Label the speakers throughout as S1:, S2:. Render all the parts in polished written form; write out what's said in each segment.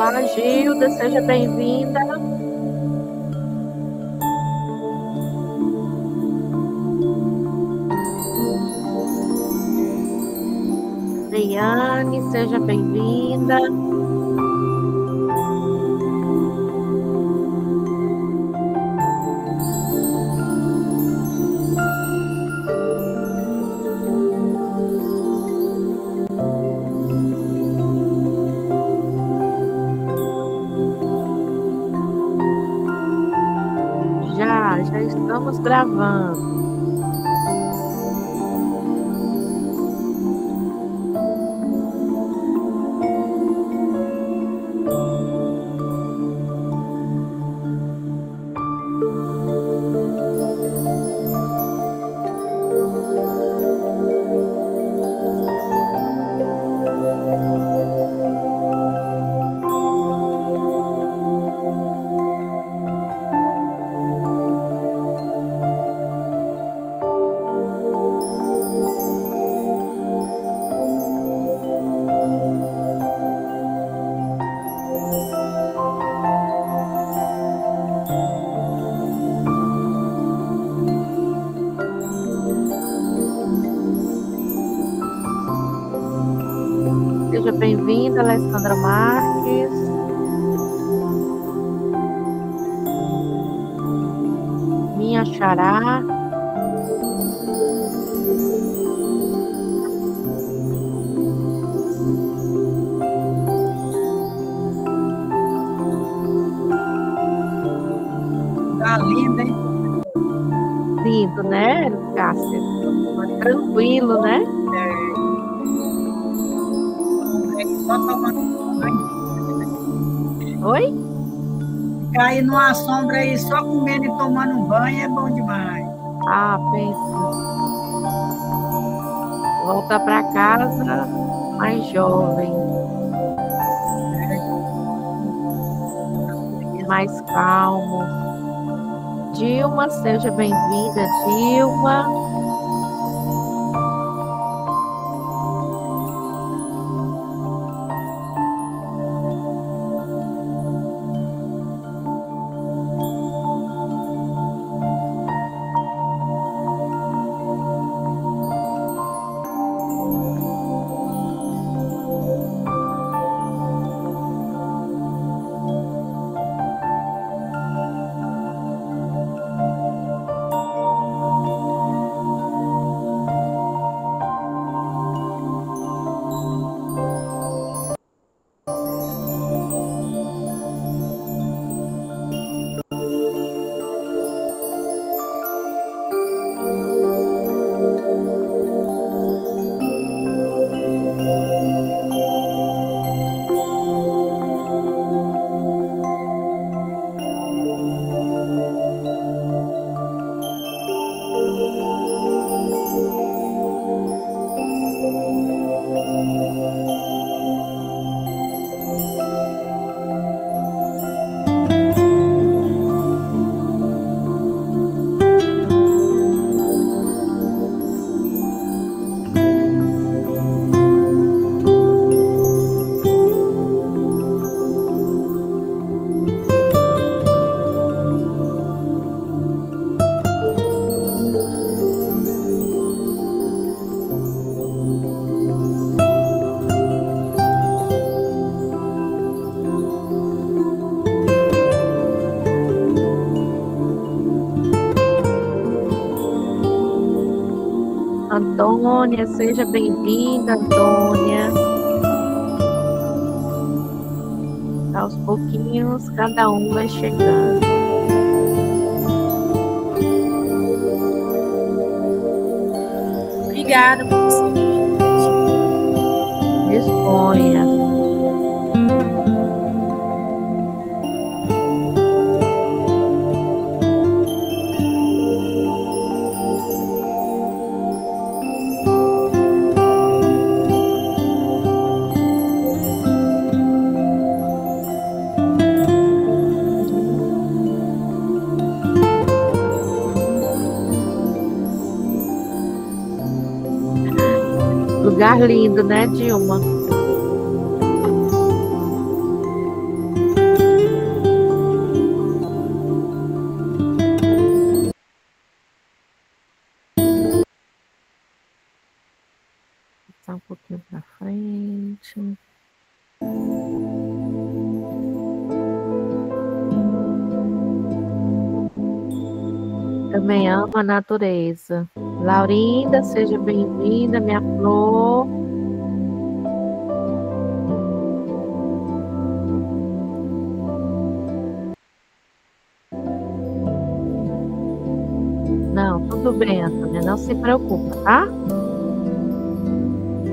S1: Olá, Gilda, seja bem-vinda. Leiane, seja bem-vinda. Já estamos gravando. Seja bem-vinda, Alessandra Marques. Minha xará.
S2: Tá lindo, hein?
S1: Lindo, né, Cássia? Tranquilo, né?
S2: Só tomando banho.
S1: Oi?
S2: Ficar aí numa sombra aí, só comendo e tomando um banho é bom demais.
S1: Ah, pensa. Volta para casa mais jovem, mais calmo. Dilma, seja bem-vinda, Dilma. Antônia, seja bem-vinda, Antônia. Aos pouquinhos, cada um vai chegando.
S3: Obrigada por você.
S1: Disponha. Lugar lindo, né, Dilma? um pouquinho para frente. Também amo a natureza. Laurinda, seja bem-vinda, minha flor. Não, tudo bem, Antônia, não se preocupa, tá?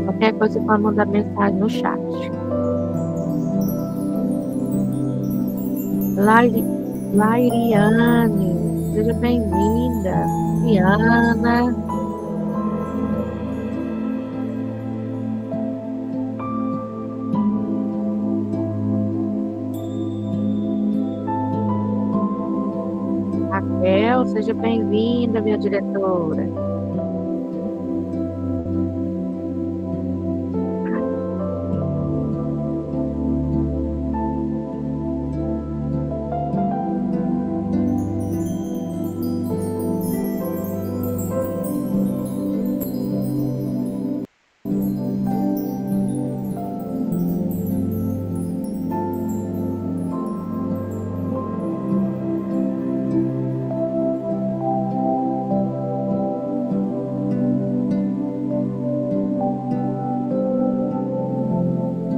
S1: Qualquer coisa pode mandar mensagem no chat. Lairiane, seja bem-vinda. Diana. Raquel, seja bem-vinda, minha diretora.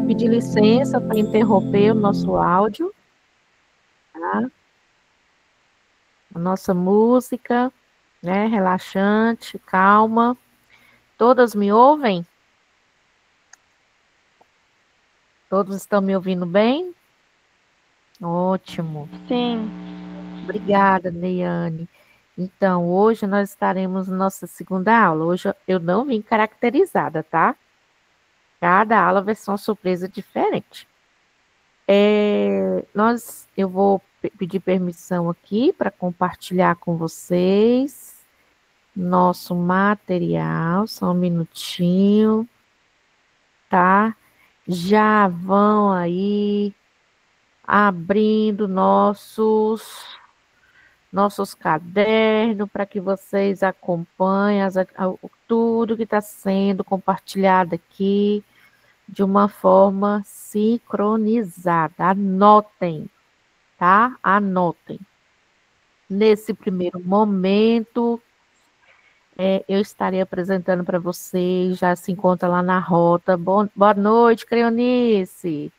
S1: Pedir licença para interromper o nosso áudio, tá? A nossa música, né, relaxante, calma. Todas me ouvem? Todos estão me ouvindo bem? Ótimo.
S3: Sim.
S1: Obrigada, Neiane. Então, hoje nós estaremos na nossa segunda aula. Hoje eu não vim caracterizada, tá? Cada aula vai ser uma surpresa diferente. Eu vou pedir permissão aqui para compartilhar com vocês nosso material. Só um minutinho, tá? Já vão aí abrindo nossos cadernos para que vocês acompanhem tudo que está sendo compartilhado aqui de uma forma sincronizada. Anotem, tá? Anotem. Nesse primeiro momento, eu estarei apresentando para vocês, já se encontra lá na rota. Boa noite, Creonice.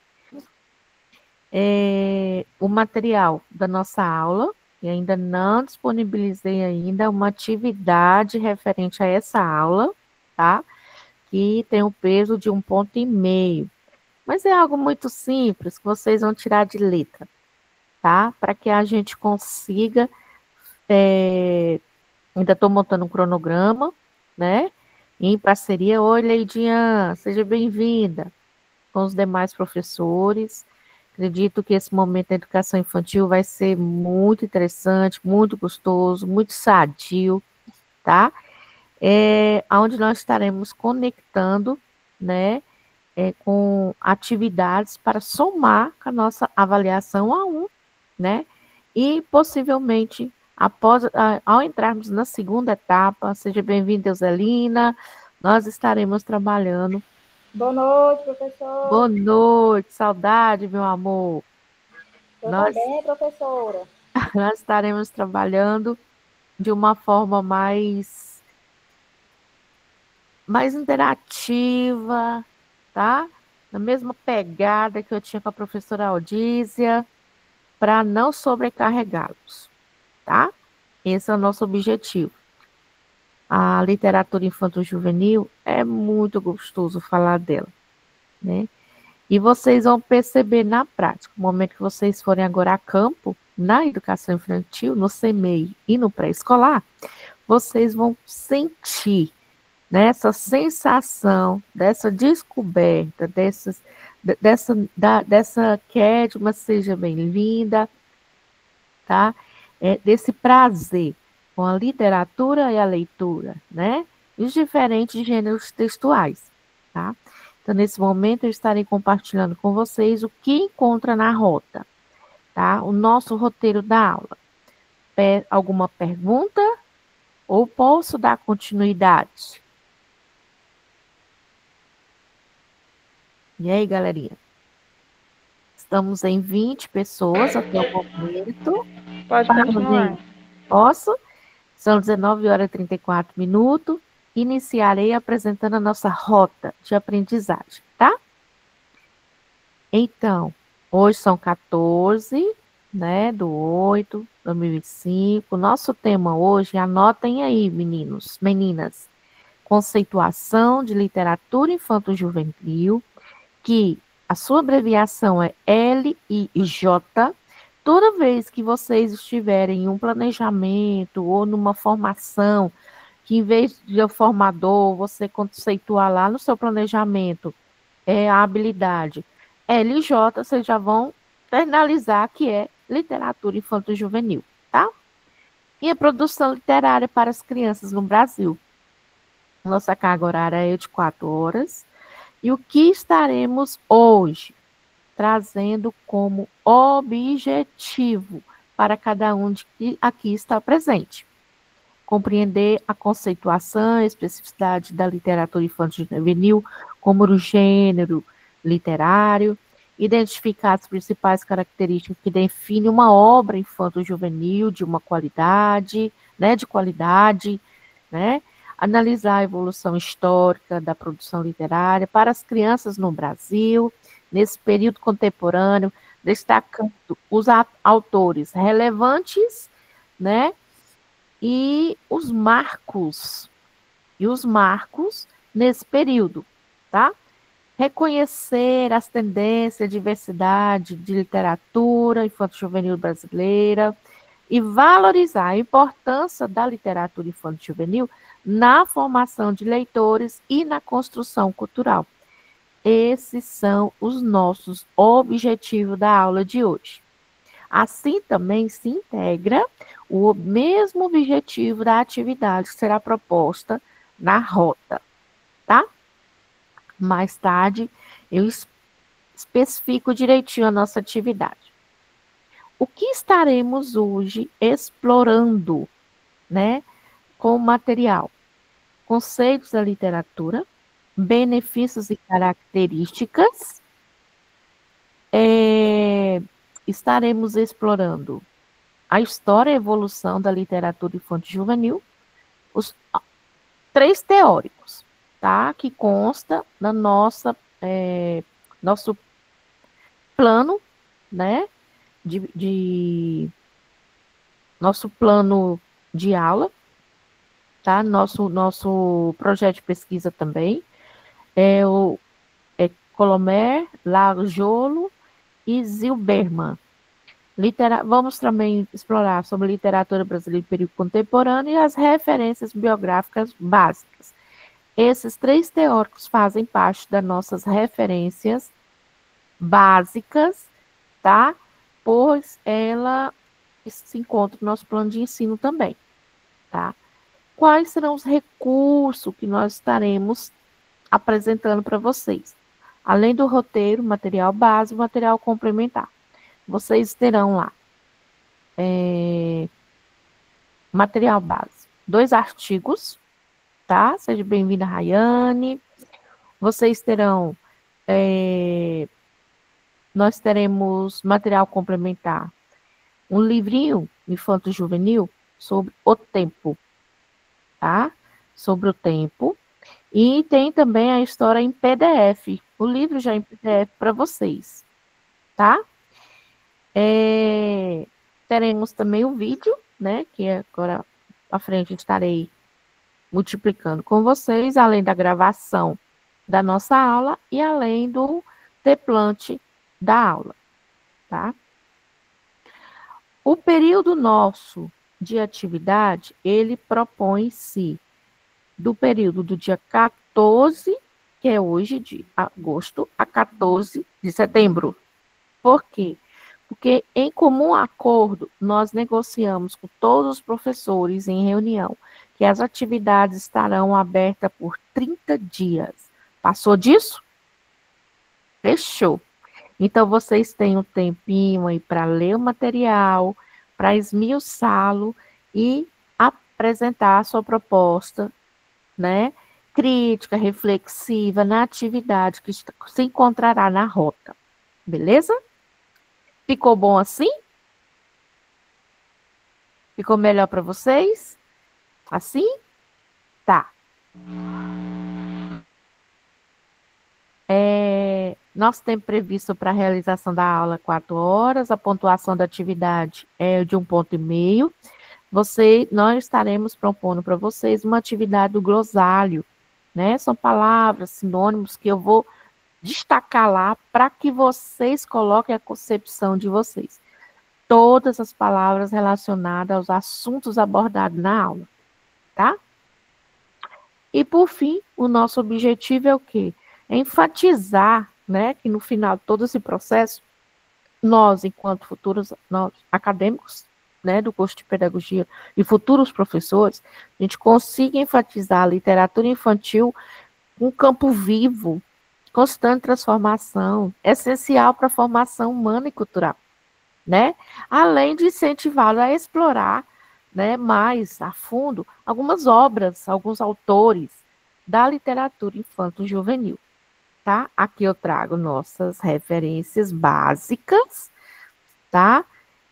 S1: O material da nossa aula, e ainda não disponibilizei ainda uma atividade referente a essa aula, tá? Que tem um peso de 1,5 ponto. Mas é algo muito simples, que vocês vão tirar de letra, tá? Para que a gente consiga... ainda estou montando um cronograma, né? Em parceria. Oi, Leidinha, seja bem-vinda. Com os demais professores. Acredito que esse momento da educação infantil vai ser muito interessante, muito gostoso, muito sadio, tá? Onde nós estaremos conectando, né, com atividades para somar com a nossa avaliação A1, né? E possivelmente, ao entrarmos na segunda etapa, seja bem-vinda, Euselina, nós estaremos trabalhando.
S3: Boa noite, professor.
S1: Boa noite, saudade, meu amor.
S3: Também, professora.
S1: Nós estaremos trabalhando de uma forma mais interativa, tá? Na mesma pegada que eu tinha com a professora Aldísia, para não sobrecarregá-los, tá? Esse é o nosso objetivo. A literatura infanto-juvenil é muito gostoso falar dela, né? E vocês vão perceber na prática, no momento que vocês forem agora a campo, na educação infantil, no CMEI e no pré-escolar, vocês vão sentir, né, essa sensação, dessa descoberta, dessa Kedma, seja bem-vinda, tá? Desse prazer com a literatura e a leitura, né? E os diferentes gêneros textuais, tá? Então, nesse momento, eu estarei compartilhando com vocês o que encontra na rota, tá? O nosso roteiro da aula. Alguma pergunta? Ou posso dar continuidade? E aí, galerinha? Estamos em 20 pessoas até o momento.
S3: Pode continuar.
S1: Posso? São 19 horas e 34 minutos. Iniciarei apresentando a nossa rota de aprendizagem, tá? Então, hoje são 14, né, do 8 de 2025. Nosso tema hoje, anotem aí, meninos, meninas, conceituação de literatura infanto-juvenil, que a sua abreviação é LIJ. Toda vez que vocês estiverem em um planejamento ou numa formação, que em vez de o formador, você conceituar lá no seu planejamento a habilidade LJ, vocês já vão internalizar que é literatura infanto-juvenil, tá? E a produção literária para as crianças no Brasil. Nossa carga horária é de 4 horas. E o que estaremos hoje trazendo como objetivo para cada um de que aqui está presente? Compreender a conceituação e especificidade da literatura infanto-juvenil como o gênero literário, identificar as principais características que definem uma obra infanto-juvenil de uma qualidade, né? Analisar a evolução histórica da produção literária para as crianças no Brasil, nesse período contemporâneo, destacando os autores relevantes, né? E os marcos nesse período, tá? Reconhecer as tendências, diversidade de literatura infanto-juvenil brasileira e valorizar a importância da literatura infanto-juvenil na formação de leitores e na construção cultural. Esses são os nossos objetivos da aula de hoje. Assim também se integra o mesmo objetivo da atividade que será proposta na rota, tá? Mais tarde eu especifico direitinho a nossa atividade. O que estaremos hoje explorando, né, com o material? Conceitos da literatura, benefícios e características. Estaremos explorando a história e evolução da literatura infanto-juvenil, os 3 teóricos, tá? Que consta na nosso plano, né? Nosso plano de aula, tá? Nosso projeto de pesquisa também é o Colomer, Lajolo e Zilberman. Vamos também explorar sobre literatura brasileira e período contemporâneo e as referências biográficas básicas. Esses 3 teóricos fazem parte das nossas referências básicas, tá? Pois ela se encontra no nosso plano de ensino também, tá? Quais serão os recursos que nós estaremos apresentando para vocês? Além do roteiro, material básico, material complementar. Vocês terão lá material básico, 2 artigos, tá? Seja bem-vinda, Rayane. Vocês terão, nós teremos material complementar, um livrinho infanto-juvenil sobre o tempo, tá? Sobre o tempo. E tem também a história em PDF, o livro já em PDF para vocês, tá? Teremos também o vídeo, né, que agora à frente estarei multiplicando com vocês, além da gravação da nossa aula e além do template da aula, tá? O período nosso de atividade, ele propõe-se do período do dia 14, que é hoje, de agosto, a 14 de setembro. Por quê? Porque, em comum acordo, nós negociamos com todos os professores em reunião que as atividades estarão abertas por 30 dias. Passou disso? Fechou. Então, vocês têm um tempinho aí para ler o material, para esmiuçá-lo e apresentar a sua proposta, né? crítica, reflexiva na atividade que se encontrará na rota. Beleza? Ficou bom assim? Ficou melhor para vocês? Assim? Tá. Nosso tempo previsto para a realização da aula é 4 horas, a pontuação da atividade é de 1,5 ponto. Nós estaremos propondo para vocês uma atividade do glossário, né? São palavras, sinônimos que eu vou destacar lá para que vocês coloquem a concepção de vocês. Todas as palavras relacionadas aos assuntos abordados na aula, tá? E, por fim, o nosso objetivo é o quê? É enfatizar, né, que no final de todo esse processo, nós, enquanto futuros acadêmicos, né, do curso de pedagogia e futuros professores, a gente consiga enfatizar a literatura infantil um campo vivo, constante transformação, essencial para a formação humana e cultural, né? Além de incentivá-lo a explorar, né, mais a fundo algumas obras, alguns autores da literatura infanto-juvenil, tá? Aqui eu trago nossas referências básicas, tá?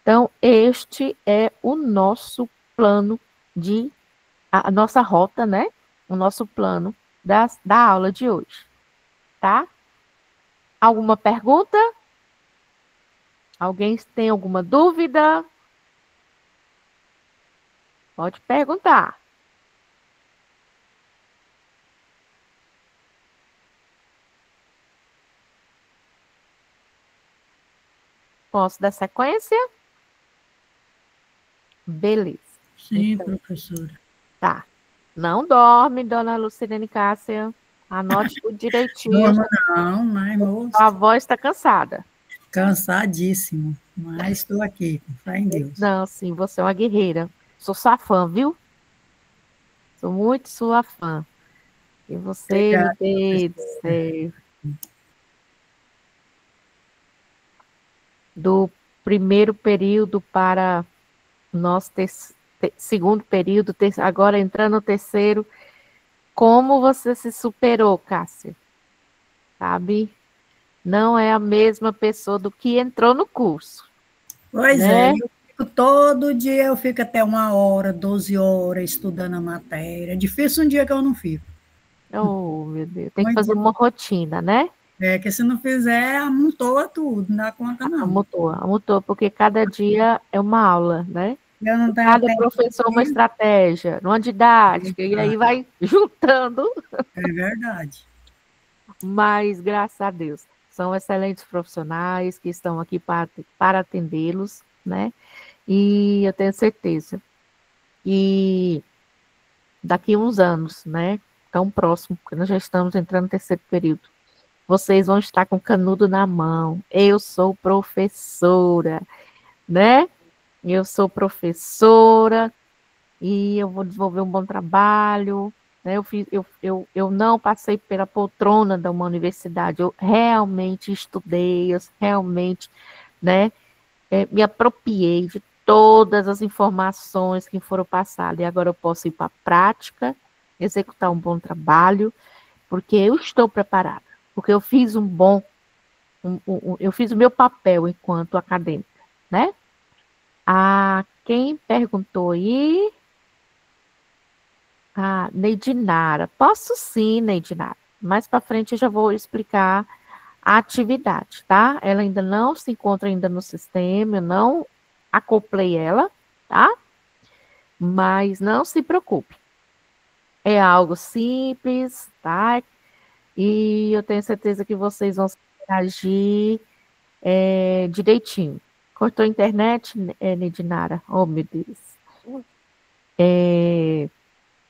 S1: Então, este é o nosso plano a nossa rota, né? O nosso plano da aula de hoje, tá? Alguma pergunta? Alguém tem alguma dúvida? Pode perguntar. Posso dar sequência? Beleza.
S2: Sim,
S1: Então,
S2: professora.
S1: tá. Não dorme, dona Lucilene Cássia. Anote tudo direitinho.
S2: Não, mas moço,
S1: A voz está cansada.
S2: cansadíssimo, mas estou aqui, com fé em Deus.
S1: Não, sim, você é uma guerreira. Sou sua fã, viu? Sou muito sua fã. E você,
S2: Obrigada,
S1: meu Deus do
S2: professora.
S1: céu. Do primeiro período para o nosso segundo período, agora entrando no terceiro. Como você se superou, Cássia? Sabe? Não é a mesma pessoa do que entrou no curso.
S2: Pois
S1: né?
S2: todo dia eu fico até 1 hora, 12 horas estudando a matéria. É difícil um dia que eu não fico.
S1: Oh, meu Deus. Tem que
S2: Muito
S1: fazer uma rotina, né?
S2: que se não fizer, amontoa tudo, não dá conta não.
S1: Amutou, porque cada dia é uma aula, né?
S2: Eu não tenho
S1: Cada
S2: tempo
S1: professor uma
S2: de ir.
S1: estratégia, uma didática, e aí vai juntando.
S2: É verdade.
S1: Mas, graças a Deus, são excelentes profissionais que estão aqui para atendê-los, né? E eu tenho certeza que daqui a uns anos, né? Tão próximo, porque nós já estamos entrando no terceiro período, vocês vão estar com o canudo na mão. Eu sou professora, né? Eu sou professora e eu vou desenvolver um bom trabalho. Né? Eu não passei pela poltrona de uma universidade, eu realmente estudei, eu realmente, né, me apropriei de todas as informações que foram passadas. E agora eu posso ir para a prática, executar um bom trabalho, porque eu estou preparada, porque eu fiz eu fiz o meu papel enquanto acadêmica, né? Quem perguntou aí? Neidinara. Posso sim, Neidinara. Mais para frente eu já vou explicar a atividade, tá? Ela ainda não se encontra ainda no sistema, eu não acoplei ela, tá? Mas não se preocupe. É algo simples, tá? E eu tenho certeza que vocês vão agir direitinho. Cortou a internet, Nedinara? Oh, meu Deus.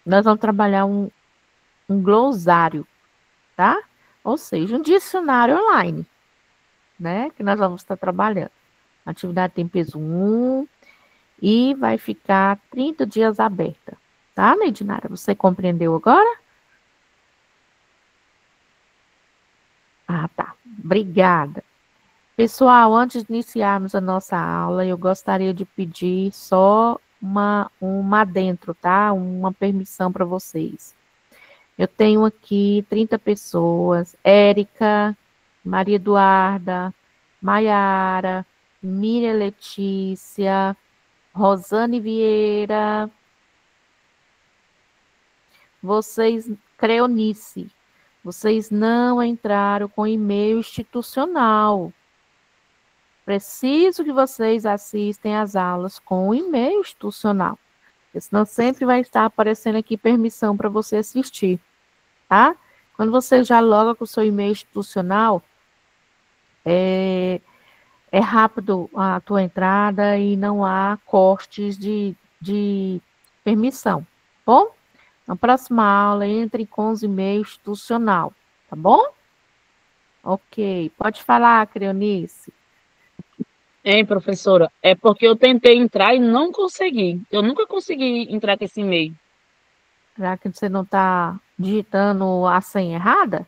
S1: Nós vamos trabalhar um glossário, tá? Ou seja, um dicionário online, né? Que nós vamos estar trabalhando. A atividade tem peso 1 e vai ficar 30 dias aberta. Tá, Nedinara? Você compreendeu agora? Tá. Obrigada. Pessoal, antes de iniciarmos a nossa aula, eu gostaria de pedir só uma adentro, tá? Uma permissão para vocês. Eu tenho aqui 30 pessoas. Érica, Maria Eduarda, Maiara, Miriam Letícia, Rosane Vieira, vocês, Creonice, vocês não entraram com e-mail institucional. Preciso que vocês assistem às aulas com e-mail institucional. Porque senão sempre vai estar aparecendo aqui permissão para você assistir, tá? Quando você já loga com o seu e-mail institucional, é rápido a tua entrada e não há cortes de permissão, bom? Na próxima aula, entre com os e-mails institucional, tá bom? Ok, pode falar, Creonice.
S4: Hein, professora? É porque eu tentei entrar e não consegui. Eu nunca consegui entrar com esse e-mail.
S1: Já que você não está digitando a senha errada?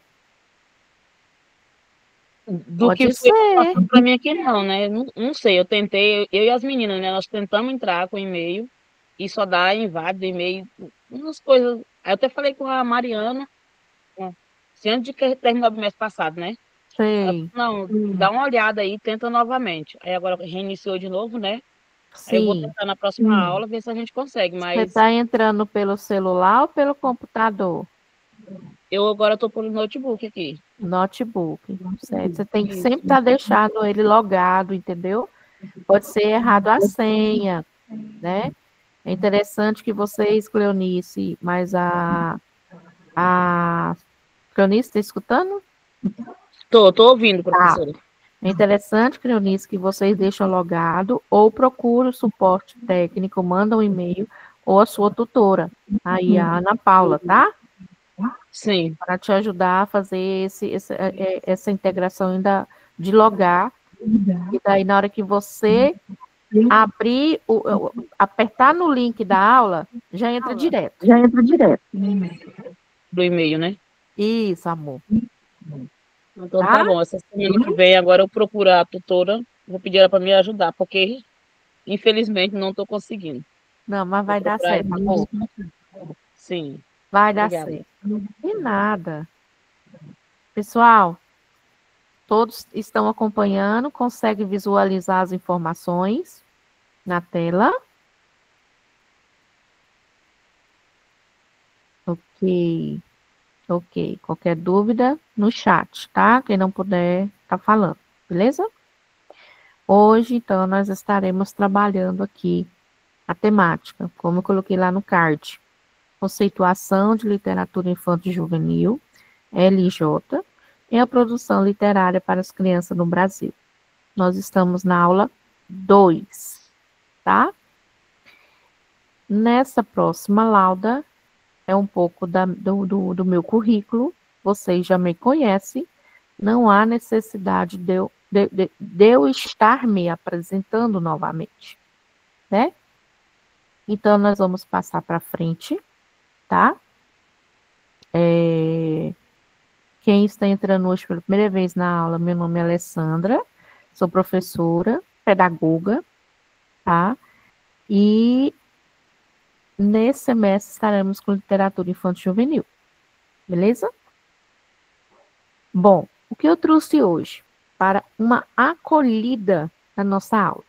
S4: Do
S1: Pode
S4: que foi
S1: ser.
S4: passando para mim aqui, não, né? Não sei, eu tentei, eu e as meninas, né? Nós tentamos entrar com e-mail e só dá inválido e-mail, umas coisas. Aí eu até falei com a Mariana, né, assim, antes de terminar o mês passado, né? Ela
S1: Sei.
S4: falou, não, dá uma olhada aí, tenta novamente. Aí agora reiniciou de novo, né? Aí eu vou
S1: Sim.
S4: tentar na próxima aula ver se a gente consegue,
S1: Você
S4: mas
S1: está entrando pelo celular ou pelo computador?
S4: eu agora estou por notebook aqui.
S1: Notebook, certo? Você tem que sempre estar deixando ele logado, entendeu? Pode ser errado a senha, né? É interessante que vocês, Cleonice, mas a Cleonice está escutando?
S4: Tô ouvindo, professora.
S1: É interessante, Cleonice, que vocês deixam logado ou procure o suporte técnico, manda um e-mail ou a sua tutora, aí a Ana Paula, tá?
S4: Sim.
S1: Para te ajudar a fazer essa integração ainda de logar. E daí, na hora que você abrir, apertar no link da aula, já entra direto.
S4: Do e-mail, né?
S1: Isso, amor.
S4: Então tá bom, essa semana que vem agora eu procuro a tutora, vou pedir ela para me ajudar, porque infelizmente não estou conseguindo.
S1: Não, mas vai dar certo, amor.
S4: Sim.
S1: Vai dar certo. E nada. Pessoal, todos estão acompanhando, conseguem visualizar as informações na tela. Ok. Ok. Qualquer dúvida, no chat, tá? Quem não puder, tá falando, beleza? Hoje, então, nós estaremos trabalhando aqui a temática, como eu coloquei lá no card. Conceituação de literatura infantil e juvenil, LJ, e a produção literária para as crianças no Brasil. Nós estamos na aula 2, tá? Nessa próxima lauda, é um pouco do meu currículo, vocês já me conhecem, não há necessidade de eu estar me apresentando novamente, né? Então, nós vamos passar para frente, tá? Quem está entrando hoje pela primeira vez na aula, meu nome é Alessandra, sou professora, pedagoga, tá? E nesse semestre estaremos com literatura infantil e juvenil, beleza? Bom, o que eu trouxe hoje para uma acolhida na nossa aula?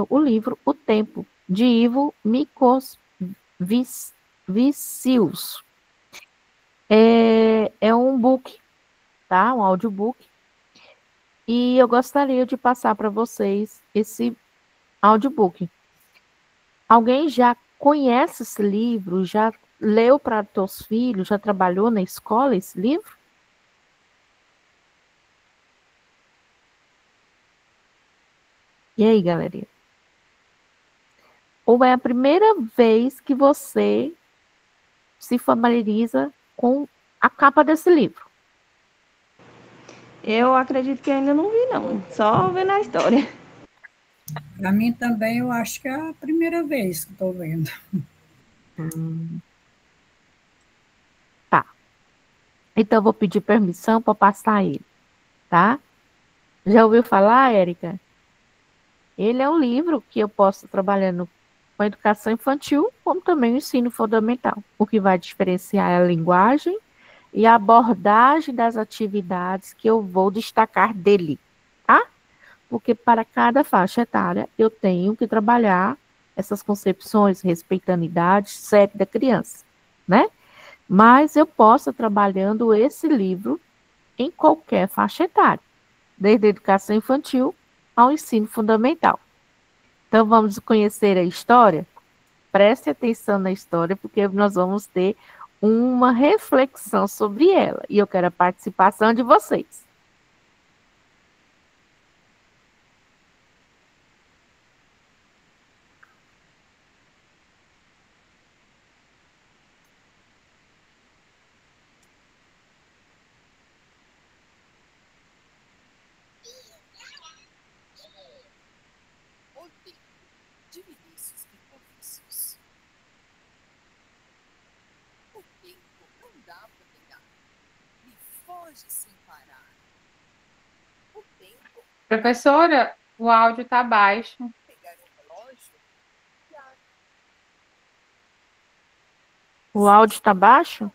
S1: O livro O Tempo, de Ivo Micos-Vicius. É um book, tá? Um audiobook. E eu gostaria de passar para vocês esse audiobook. Alguém já conhece esse livro? Já leu para teus filhos? Já trabalhou na escola esse livro? E aí, galerinha? Ou é a primeira vez que você se familiariza com a capa desse livro?
S5: Eu acredito que ainda não vi, não. Só vendo a história.
S2: Para mim também, eu acho que é a primeira vez que estou vendo.
S1: Tá. Então, eu vou pedir permissão para passar ele, tá? Já ouviu falar, Érica? Ele é um livro que eu posso estar trabalhando com a educação infantil, como também o ensino fundamental. O que vai diferenciar é a linguagem e a abordagem das atividades que eu vou destacar dele, tá? Porque para cada faixa etária eu tenho que trabalhar essas concepções, respeitando a idade, sexo da criança, né? Mas eu posso estar trabalhando esse livro em qualquer faixa etária, desde a educação infantil ao ensino fundamental. Então, vamos conhecer a história? Preste atenção na história, porque nós vamos ter uma reflexão sobre ela. E eu quero a participação de vocês.
S6: De Vinícius Vinícius. O tempo não dá para pegar, me foge sem parar. O tempo.
S7: Professora, o áudio está baixo.
S6: Pegar um relógio.
S1: O áudio está baixo?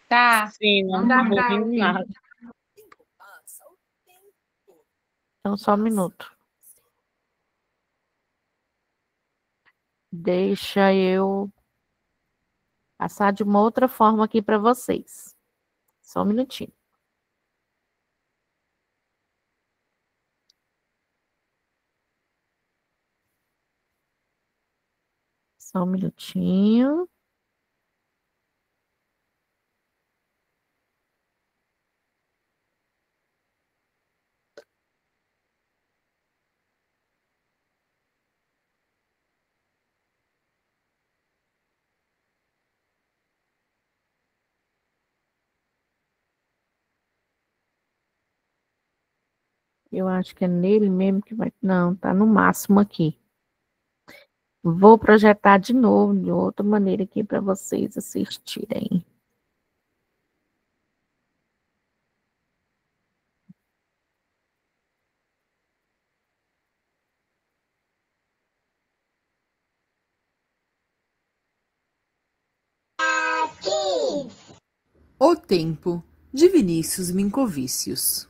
S7: Tá.
S4: Sim,
S7: Não dá
S4: não
S7: para
S4: ouvindo
S7: ouvir.
S4: nada.
S6: O tempo passa, o tempo.
S1: Então, só um minuto. Deixa eu passar de uma outra forma aqui para vocês. Só um minutinho. Só um minutinho. Eu acho que é nele mesmo que vai. Não, tá no máximo aqui. Vou projetar de novo, de outra maneira aqui para vocês assistirem.
S8: O Tempo, de Vinícius Vincovícius.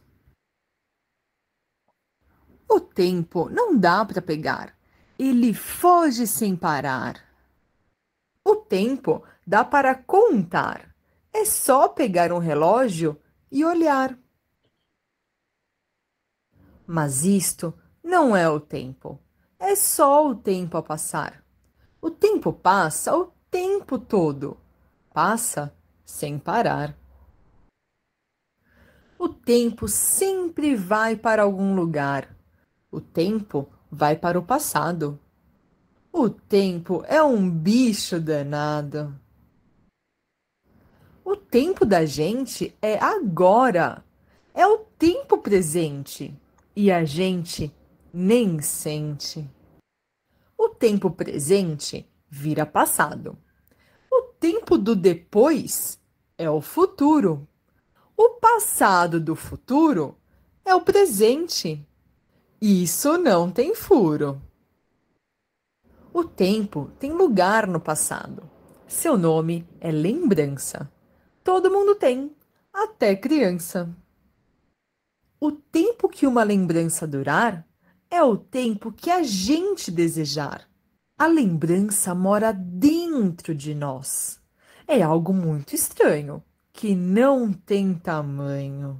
S8: O tempo não dá para pegar, ele foge sem parar. O tempo dá para contar, é só pegar um relógio e olhar. Mas isto não é o tempo, é só o tempo a passar. O tempo passa o tempo todo, passa sem parar. O tempo sempre vai para algum lugar. O tempo vai para o passado. O tempo é um bicho danado. O tempo da gente é agora. É o tempo presente. E a gente nem sente. O tempo presente vira passado. O tempo do depois é o futuro. O passado do futuro é o presente. Isso não tem furo. O tempo tem lugar no passado. Seu nome é lembrança. Todo mundo tem, até criança. O tempo que uma lembrança durar é o tempo que a gente desejar. A lembrança mora dentro de nós. É algo muito estranho, que não tem tamanho.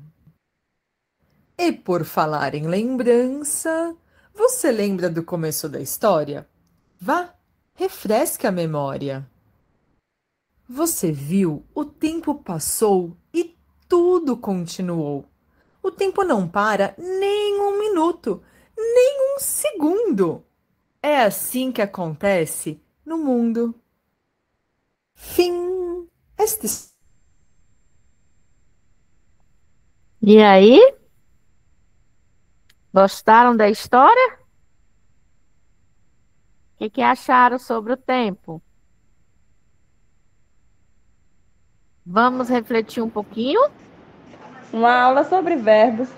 S8: E por falar em lembrança, você lembra do começo da história? Vá, refresque a memória. Você viu, o tempo passou e tudo continuou. O tempo não para nem um minuto, nem um segundo. É assim que acontece no mundo. Fim.
S1: E aí? Gostaram da história? O que acharam sobre o tempo? Vamos refletir um pouquinho?
S5: Uma aula sobre verbos.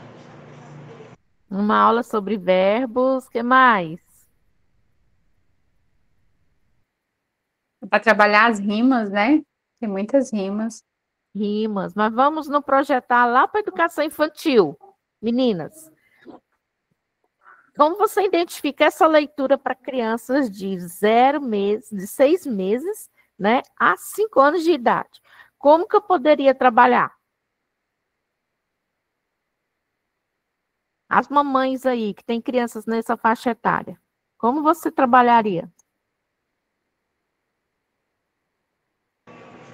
S1: Uma aula sobre verbos. O que mais?
S7: para trabalhar as rimas, né? Tem muitas rimas.
S1: Rimas, mas vamos no projetar lá para educação infantil. Meninas, como você identifica essa leitura para crianças de 0 meses, de 6 meses, né, a 5 anos de idade? Como que eu poderia trabalhar? As mamães aí que têm crianças nessa faixa etária, como você trabalharia?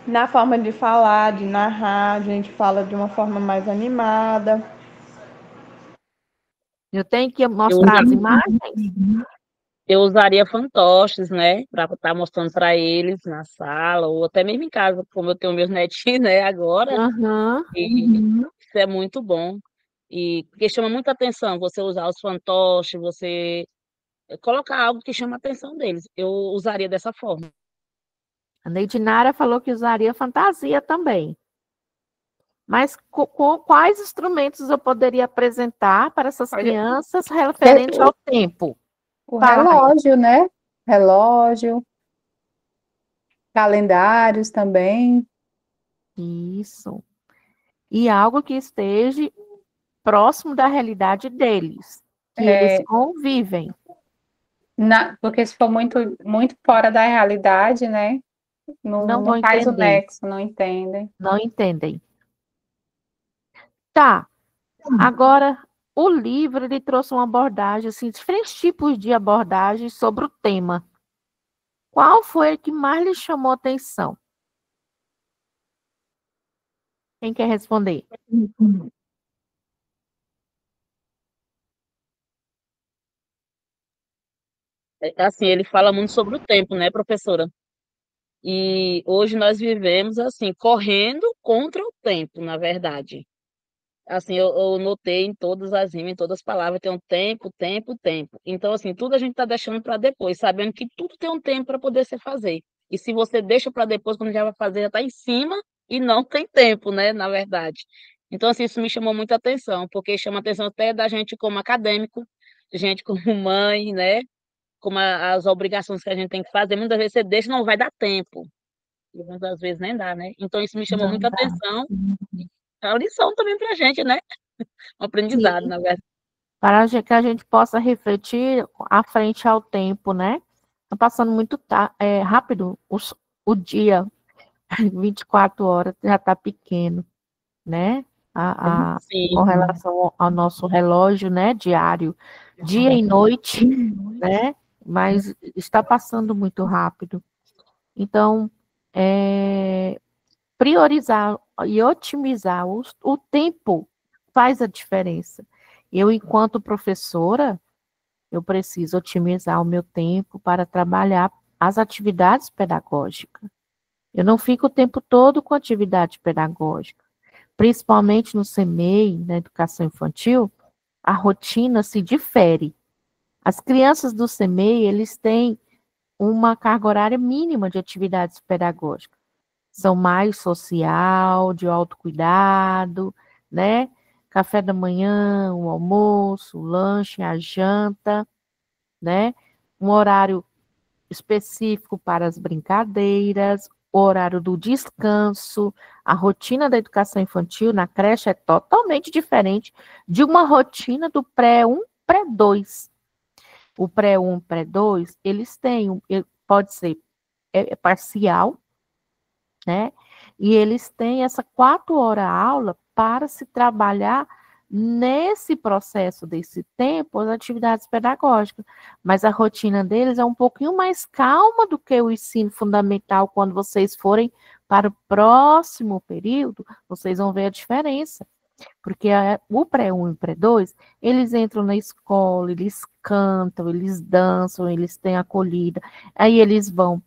S5: Na forma de falar, de narrar, a gente fala de uma forma mais animada.
S1: Eu tenho que
S4: Eu,
S1: mostrar as
S4: usa-
S1: imagens?
S4: eu usaria fantoches, né, para estar mostrando para eles na sala, ou até mesmo em casa, como eu tenho meus netinhos, né, agora,
S1: Aham.
S4: e isso é muito bom. E porque chama muita atenção você usar os fantoches, você colocar algo que chama a atenção deles. Eu usaria dessa forma.
S1: A Neidinara falou que usaria fantasia também. Mas quais instrumentos eu poderia apresentar para essas
S7: Olha,
S1: crianças referente ao tempo?
S7: o
S1: Fala, Raíssa.
S7: relógio, né? Relógio, calendários também.
S1: Isso. E algo que esteja próximo da realidade deles, que eles convivem.
S7: Porque se for muito, muito fora da realidade, né?
S1: Não vão
S7: Não faz o
S1: entender,
S7: nexo, não entendem.
S1: não entendem. Tá. Agora, o livro ele trouxe uma abordagem, assim, diferentes tipos de abordagens sobre o tema. Qual foi a que mais lhe chamou a atenção? Quem quer responder?
S4: Assim, ele fala muito sobre o tempo, né, professora? E hoje nós vivemos assim, correndo contra o tempo, na verdade. Assim, eu notei em todas as rimas, em todas as palavras, tem um tempo, tempo, tempo. Então, assim, tudo a gente está deixando para depois, sabendo que tudo tem um tempo para poder se fazer. E se você deixa para depois, quando já vai fazer, já está em cima e não tem tempo, né, na verdade. Então, assim, isso me chamou muita atenção, porque chama atenção até da gente como acadêmico, gente como mãe, né, como as obrigações que a gente tem que fazer. Muitas vezes você deixa, não vai dar tempo. E muitas vezes nem dá, né? Então, isso me chamou muita atenção. É uma lição também para a gente, né? Um aprendizado,
S1: Sim.
S4: na verdade.
S1: Para que a gente possa refletir à frente ao tempo, né? Está passando muito rápido o dia, 24 horas já está pequeno, né? Com
S4: Sim,
S1: relação ao nosso relógio, né, diário, dia e noite, né? Mas está passando muito rápido. Então, priorizar e otimizar o tempo faz a diferença. Eu, enquanto professora, eu preciso otimizar o meu tempo para trabalhar as atividades pedagógicas. Eu não fico o tempo todo com atividade pedagógica. Principalmente no CMEI, na educação infantil, a rotina se difere. As crianças do CMEI, eles têm uma carga horária mínima de atividades pedagógicas. São mais social, de autocuidado, né? Café da manhã, o almoço, o lanche, a janta, né? Um horário específico para as brincadeiras, o horário do descanso, a rotina da educação infantil na creche é totalmente diferente de uma rotina do pré-1, pré-2. O pré-1, pré-2, eles têm, pode ser parcial, né? E eles têm essa 4 horas aula para se trabalhar nesse processo desse tempo as atividades pedagógicas, mas a rotina deles é um pouquinho mais calma do que o ensino fundamental. Quando vocês forem para o próximo período, vocês vão ver a diferença, porque o pré-1 e o pré-2, eles entram na escola, eles cantam, eles dançam, eles têm acolhida, aí eles vão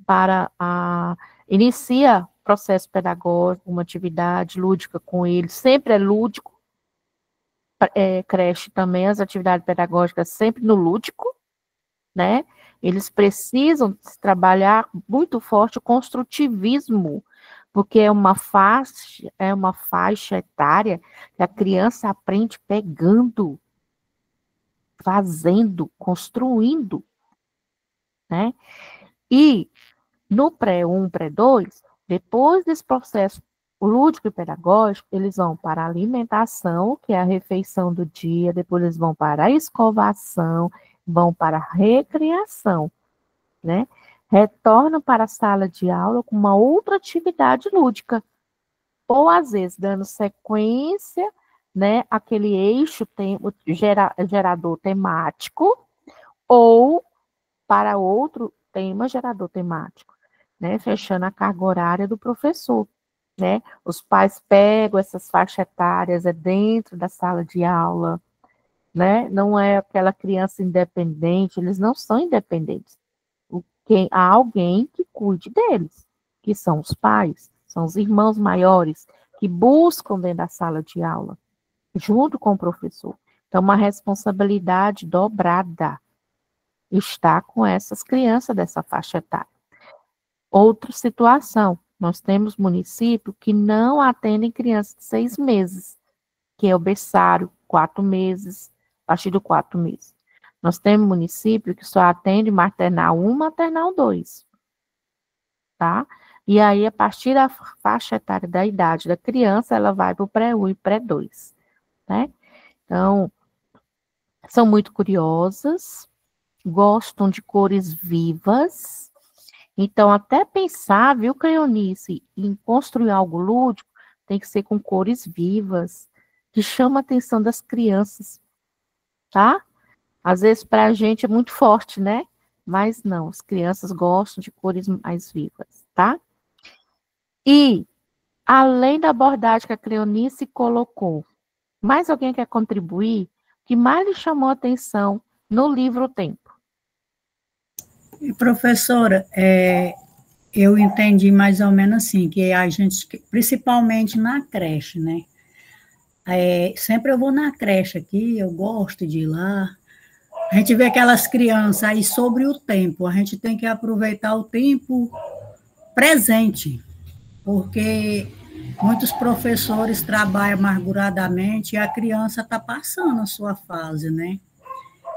S1: para inicia processo pedagógico, uma atividade lúdica com eles, sempre é lúdico, creche também, as atividades pedagógicas sempre no lúdico, né? Eles precisam trabalhar muito forte o construtivismo, porque é uma faixa etária que a criança aprende pegando, fazendo, construindo, né? E No pré-1, pré-2, depois desse processo lúdico e pedagógico, eles vão para a alimentação, que é a refeição do dia, depois eles vão para a escovação, vão para a recreação, né? Retornam para a sala de aula com uma outra atividade lúdica, ou às vezes dando sequência, né, aquele eixo gerador temático, ou para outro tema gerador temático, né, fechando a carga horária do professor, né? Os pais pegam essas faixas etárias dentro da sala de aula, né? Não é aquela criança independente, eles não são independentes. Há alguém que cuide deles, que são os pais, são os irmãos maiores, que buscam dentro da sala de aula, junto com o professor. Então, uma responsabilidade dobrada está com essas crianças dessa faixa etária. Outra situação, nós temos município que não atendem crianças de 6 meses, que é o berçário, 4 meses, a partir de 4 meses. Nós temos município que só atende maternal 1, maternal 2, tá? E aí, a partir da faixa etária da idade da criança, ela vai para o pré-1 e pré-2, né? Então, são muito curiosas, gostam de cores vivas. Então, até pensar, viu, Cleonice, em construir algo lúdico, tem que ser com cores vivas, que chama a atenção das crianças, tá? Às vezes, para a gente é muito forte, né? Mas não, as crianças gostam de cores mais vivas, tá? E, além da abordagem que a Cleonice colocou, mais alguém quer contribuir? O que mais lhe chamou a atenção no livro O Tempo?
S2: E, professora, eu entendi mais ou menos assim, que a gente, principalmente na creche, né? Sempre eu vou na creche aqui, eu gosto de ir lá. A gente vê aquelas crianças aí sobre o tempo, a gente tem que aproveitar o tempo presente, porque muitos professores trabalham amarguradamente e a criança está passando a sua fase, né?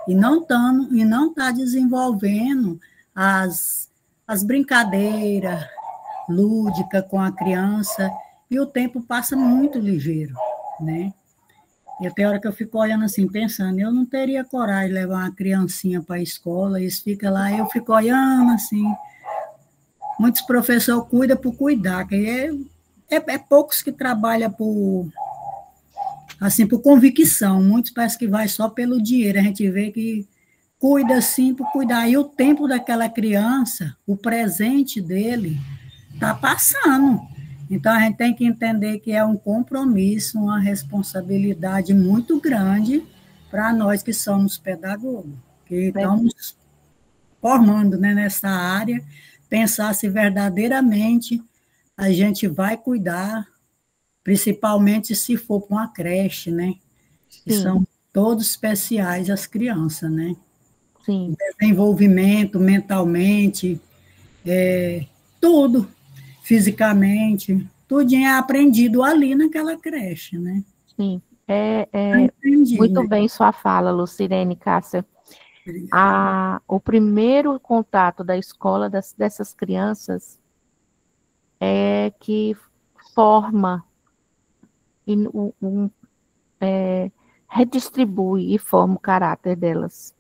S2: E não está desenvolvendo as brincadeiras lúdicas com a criança, e o tempo passa muito ligeiro, né? E até a hora que eu fico olhando assim, pensando, eu não teria coragem de levar uma criancinha para a escola, eles ficam lá, eu fico olhando assim. Muitos professores cuidam por cuidar, que é poucos que trabalham por convicção, muitos parece que vai só pelo dinheiro, a gente vê que cuida assim por cuidar, e o tempo daquela criança, o presente dele, está passando. Então, a gente tem que entender que é um compromisso, uma responsabilidade muito grande para nós que somos pedagogos, que estamos formando, né, nessa área, pensar se verdadeiramente a gente vai cuidar, principalmente se for para uma creche, né? Que são todos especiais as crianças, né?
S1: Sim.
S2: Desenvolvimento mentalmente, tudo, fisicamente, tudo é aprendido ali naquela creche, né?
S1: Sim, entendi, muito, né? Bem sua fala, Lucirene, Cássia. O primeiro contato da escola dessas crianças é que forma, redistribui e forma o caráter delas.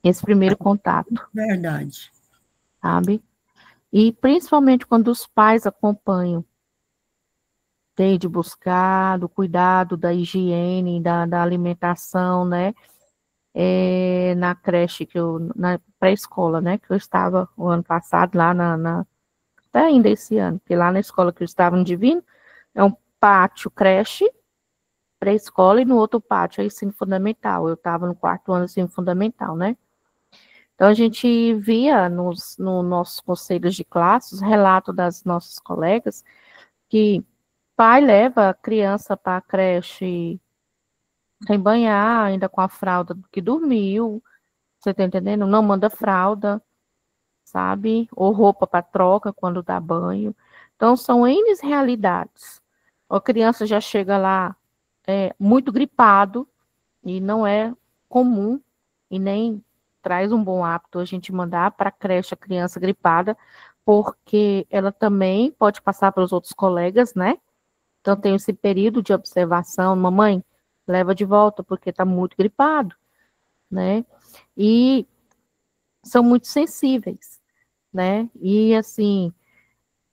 S1: Esse primeiro contato.
S2: Verdade.
S1: Sabe? E principalmente quando os pais acompanham, desde buscar, do cuidado, da higiene, da alimentação, né? Na creche, na pré-escola, né? Que eu estava o ano passado, lá até ainda esse ano, porque lá na escola que eu estava no Divino, é um pátio creche, pré-escola, e no outro pátio é ensino fundamental. Eu estava no 4º ano de ensino fundamental, né? Então, a gente via nos nossos conselhos de classe, os relatos das nossas colegas, que pai leva a criança para a creche sem banhar, ainda com a fralda que dormiu, você tá entendendo? Não manda fralda, sabe? Ou roupa para troca quando dá banho. Então, são N realidades. A criança já chega lá muito gripado, e não é comum, e nem traz um bom hábito a gente mandar para a creche a criança gripada, porque ela também pode passar para os outros colegas, né? Então tem esse período de observação, mamãe, leva de volta porque está muito gripado, né? E são muito sensíveis, né? E assim,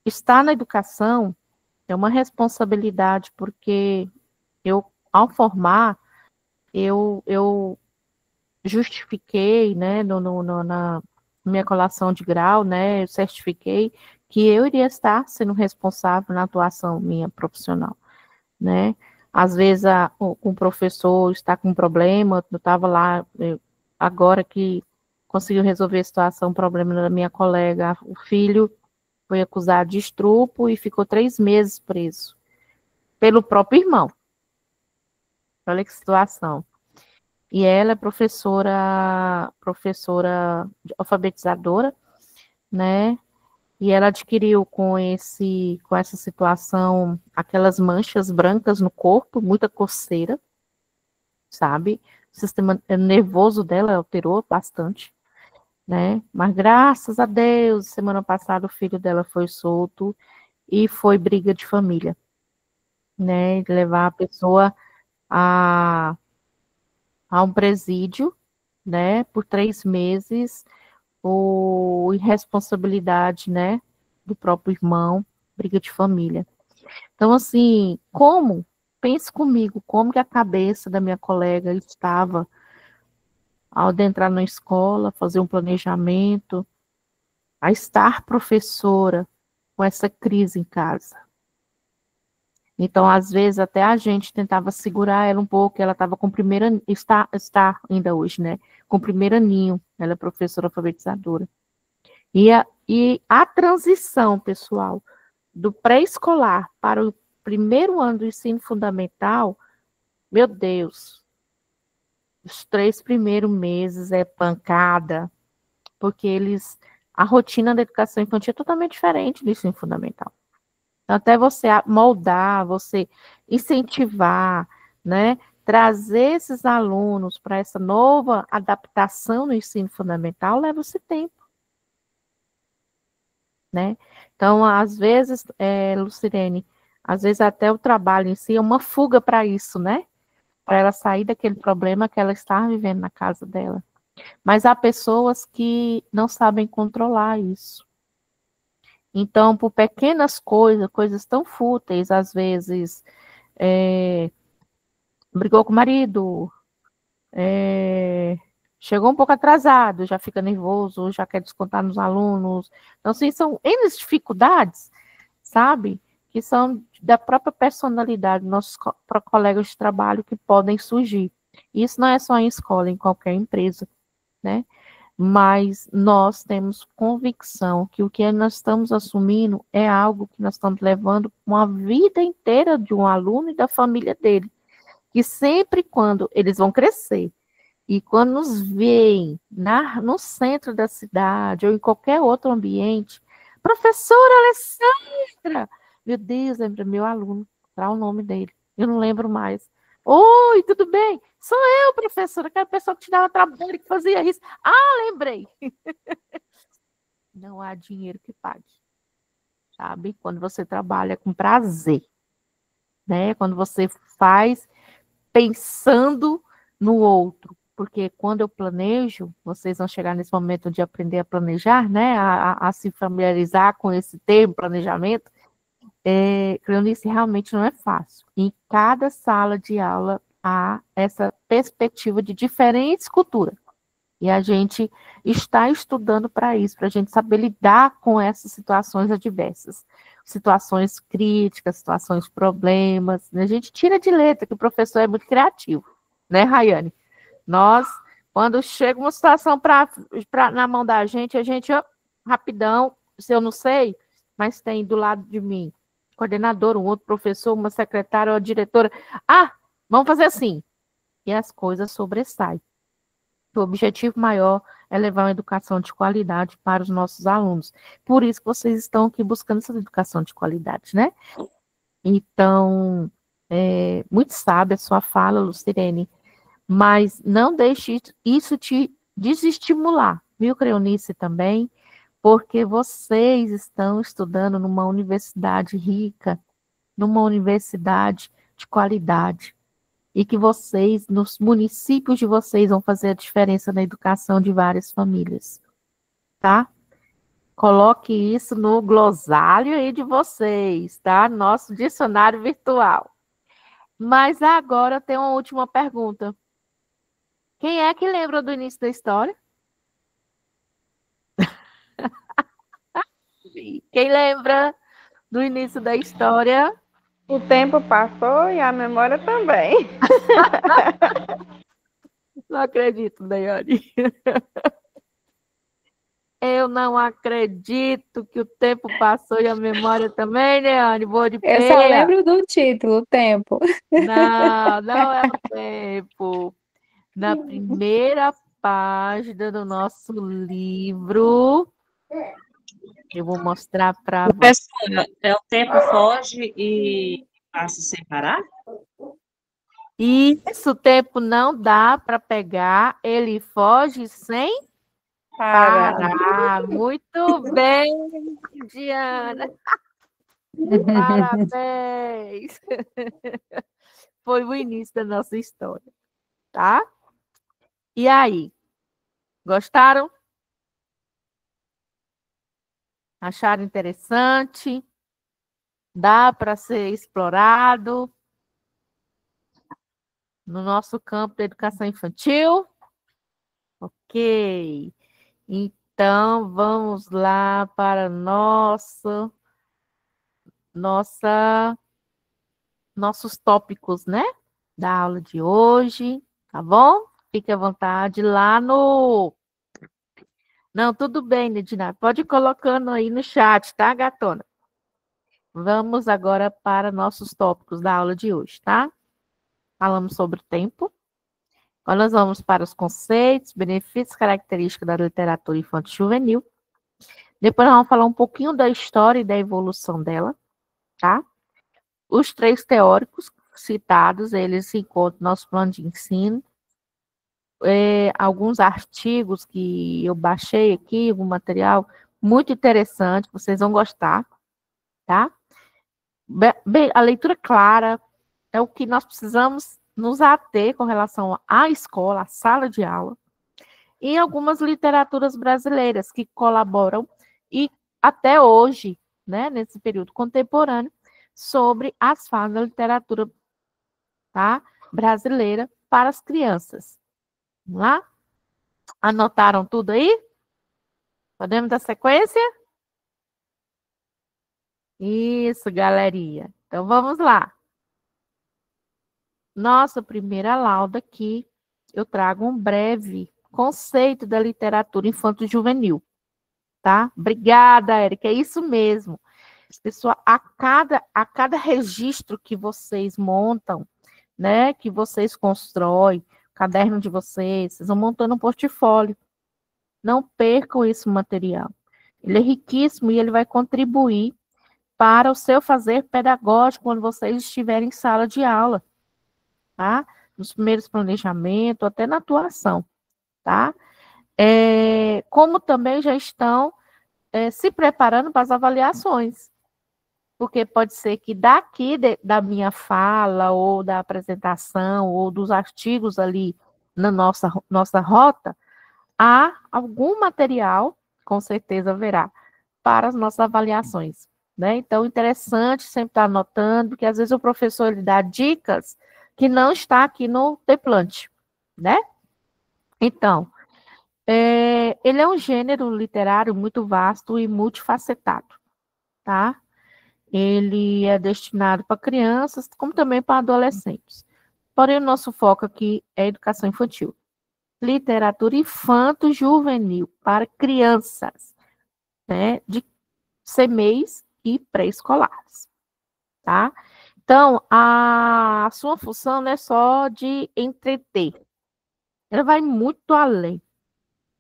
S1: estar na educação é uma responsabilidade, porque eu, ao formar, eu justifiquei, né, na minha colação de grau, né, eu certifiquei que eu iria estar sendo responsável na atuação minha profissional, né. Às vezes o professor está com um problema, eu estava lá, agora que conseguiu resolver a situação, o problema da minha colega, o filho foi acusado de estupro e ficou 3 meses preso, pelo próprio irmão. Olha que situação. E ela é professora alfabetizadora, né? E ela adquiriu com essa situação aquelas manchas brancas no corpo, muita coceira, sabe? O sistema nervoso dela alterou bastante, né? Mas graças a Deus, semana passada o filho dela foi solto e foi briga de família, né? Levar a pessoa a um presídio, né, por 3 meses, ou irresponsabilidade, né, do próprio irmão, briga de família. Então, assim, pense comigo, como que a cabeça da minha colega estava ao adentrar na escola, fazer um planejamento, a estar professora com essa crise em casa. Então, às vezes, até a gente tentava segurar ela um pouco, ela estava com está ainda hoje, né? Com o primeiro aninho, ela é professora alfabetizadora. E a transição, pessoal, do pré-escolar para o primeiro ano do ensino fundamental, meu Deus, os 3 primeiros meses é pancada, porque a rotina da educação infantil é totalmente diferente do ensino fundamental. Até você moldar, você incentivar, né? Trazer esses alunos para essa nova adaptação no ensino fundamental leva esse tempo, né? Então, às vezes, Lucirene, às vezes até o trabalho em si é uma fuga para isso, né? Para ela sair daquele problema que ela está vivendo na casa dela. Mas há pessoas que não sabem controlar isso. Então, por pequenas coisas tão fúteis, às vezes, brigou com o marido, chegou um pouco atrasado, já fica nervoso, já quer descontar nos alunos. Então, assim, são N dificuldades, sabe? Que são da própria personalidade dos nossos colegas de trabalho que podem surgir. Isso não é só em escola, em qualquer empresa, né? Mas nós temos convicção que o que nós estamos assumindo é algo que nós estamos levando uma vida inteira de um aluno e da família dele. Que sempre quando eles vão crescer e quando nos veem no centro da cidade ou em qualquer outro ambiente, professora Alessandra, meu Deus, lembra meu aluno, qual o nome dele? Eu não lembro mais. Oi, tudo bem? Sou eu, professora, aquela pessoa que te dava trabalho, que fazia isso. Ah, lembrei. Não há dinheiro que pague, sabe? Quando você trabalha com prazer, né? Quando você faz pensando no outro. Porque quando eu planejo, vocês vão chegar nesse momento de aprender a planejar, né? A se familiarizar com esse termo, planejamento. Cleonice, realmente não é fácil. Em cada sala de aula há essa perspectiva de diferentes culturas. E a gente está estudando para isso, para a gente saber lidar com essas situações adversas. Situações críticas, situações problemas. A gente tira de letra que o professor é muito criativo, né, Rayane? Nós, quando chega uma situação na mão da gente, rapidão, se eu não sei, mas tem do lado de mim coordenador, um outro professor, uma secretária, uma diretora. Ah, vamos fazer assim. E as coisas sobressaem. O objetivo maior é levar uma educação de qualidade para os nossos alunos. Por isso que vocês estão aqui buscando essa educação de qualidade, né? Então, muito sábia a sua fala, Lucirene, mas não deixe isso te desestimular, viu, Creonice, também, porque vocês estão estudando numa universidade rica, numa universidade de qualidade, e que vocês, nos municípios de vocês, vão fazer a diferença na educação de várias famílias, tá? Coloque isso no glossário aí de vocês, tá? Nosso dicionário virtual. Mas agora eu tenho uma última pergunta. Quem é que lembra do início da história? Quem lembra do início da história?
S5: O tempo passou e a memória também.
S1: Não acredito, Daiane. Eu não acredito que o tempo passou e a memória também, Daiane. Boa de
S7: Eu só
S1: peia.
S7: lembro do título, o tempo.
S1: Não, não é o tempo. Na primeira página do nosso livro, eu vou mostrar para você.
S9: Professora, o tempo foge e passa sem parar?
S1: Isso, o tempo não dá para pegar, ele foge sem parar. Muito bem, Diana. Parabéns. Foi o início da nossa história, tá? E aí? Gostaram? Acharam interessante? Dá para ser explorado no nosso campo da educação infantil? Ok. Então, vamos lá para nossos tópicos, né? Da aula de hoje, tá bom? Fique à vontade lá no... Não, tudo bem, Nedina. Pode ir colocando aí no chat, tá, gatona? Vamos agora para nossos tópicos da aula de hoje, tá? Falamos sobre o tempo. Agora nós vamos para os conceitos, benefícios, características da literatura infantil juvenil. Depois nós vamos falar um pouquinho da história e da evolução dela, tá? Os 3 teóricos citados, eles se encontram no nosso plano de ensino. Alguns artigos que eu baixei aqui, algum material muito interessante, vocês vão gostar, tá? Bem, a leitura clara é o que nós precisamos nos ater com relação à escola, à sala de aula, e algumas literaturas brasileiras que colaboram, e até hoje, né, nesse período contemporâneo, sobre as fases da literatura, tá, brasileira para as crianças. Vamos lá? Anotaram tudo aí? Podemos dar sequência? Isso, galerinha. Então, vamos lá. Nossa primeira lauda aqui, eu trago um breve conceito da literatura infanto-juvenil, tá? Obrigada, Érica, é isso mesmo. Pessoal, a cada registro que vocês montam, né, que vocês constroem, caderno de vocês vão montando um portfólio. Não percam esse material. Ele é riquíssimo e ele vai contribuir para o seu fazer pedagógico quando vocês estiverem em sala de aula, tá? Nos primeiros planejamentos, até na atuação, tá? Como também já estão se preparando para as avaliações, porque pode ser que daqui da minha fala, ou da apresentação, ou dos artigos ali na nossa rota, há algum material, com certeza haverá, para as nossas avaliações, né? Então, interessante sempre estar anotando, porque às vezes o professor ele dá dicas que não está aqui no template, né? Então, ele é um gênero literário muito vasto e multifacetado, tá? Ele é destinado para crianças, como também para adolescentes. Porém, o nosso foco aqui é educação infantil. Literatura infanto-juvenil para crianças, né, de CMEIs e pré-escolares, tá? Então, a sua função não é só de entreter, ela vai muito além.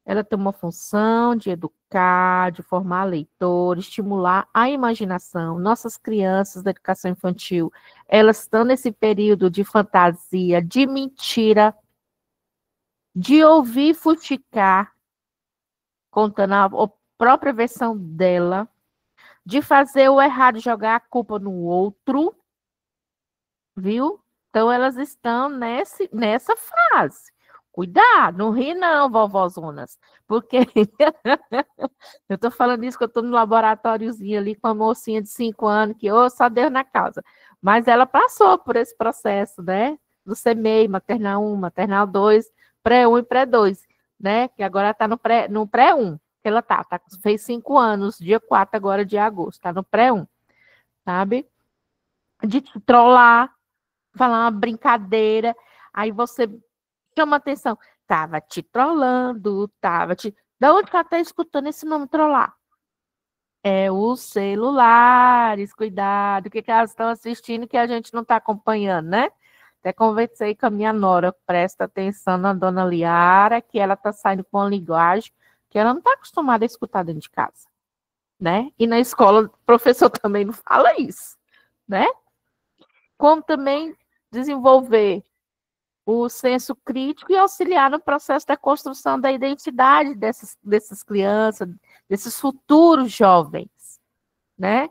S1: Ela tem uma função de educar, de formar leitores, estimular a imaginação. Nossas crianças da educação infantil, elas estão nesse período de fantasia, de mentira, de ouvir fuxicar, contando a própria versão dela, de fazer o errado, jogar a culpa no outro, viu? Então, elas estão nessa fase. Cuidado, não ri não, vovozonas, porque eu estou falando isso que eu estou no laboratóriozinho ali com a mocinha de 5 anos, que só Deus na causa. Mas ela passou por esse processo, né? Do CMEI, maternal 1, maternal 2, pré-1 e pré-2, né? Que agora está no pré-1, que ela fez 5 anos, dia 4 agora de agosto, está no pré-1, sabe? De te trollar, falar uma brincadeira, aí você chama atenção. Tava te trollando, Da onde que ela tá escutando esse nome trollar? É os celulares, cuidado, o que elas estão assistindo que a gente não está acompanhando, né? Até conversei com a minha nora, presta atenção na dona Liara, que ela tá saindo com uma linguagem que ela não está acostumada a escutar dentro de casa, né? E na escola o professor também não fala isso, né? Como também desenvolver o senso crítico e auxiliar no processo da construção da identidade dessas crianças, desses futuros jovens, né?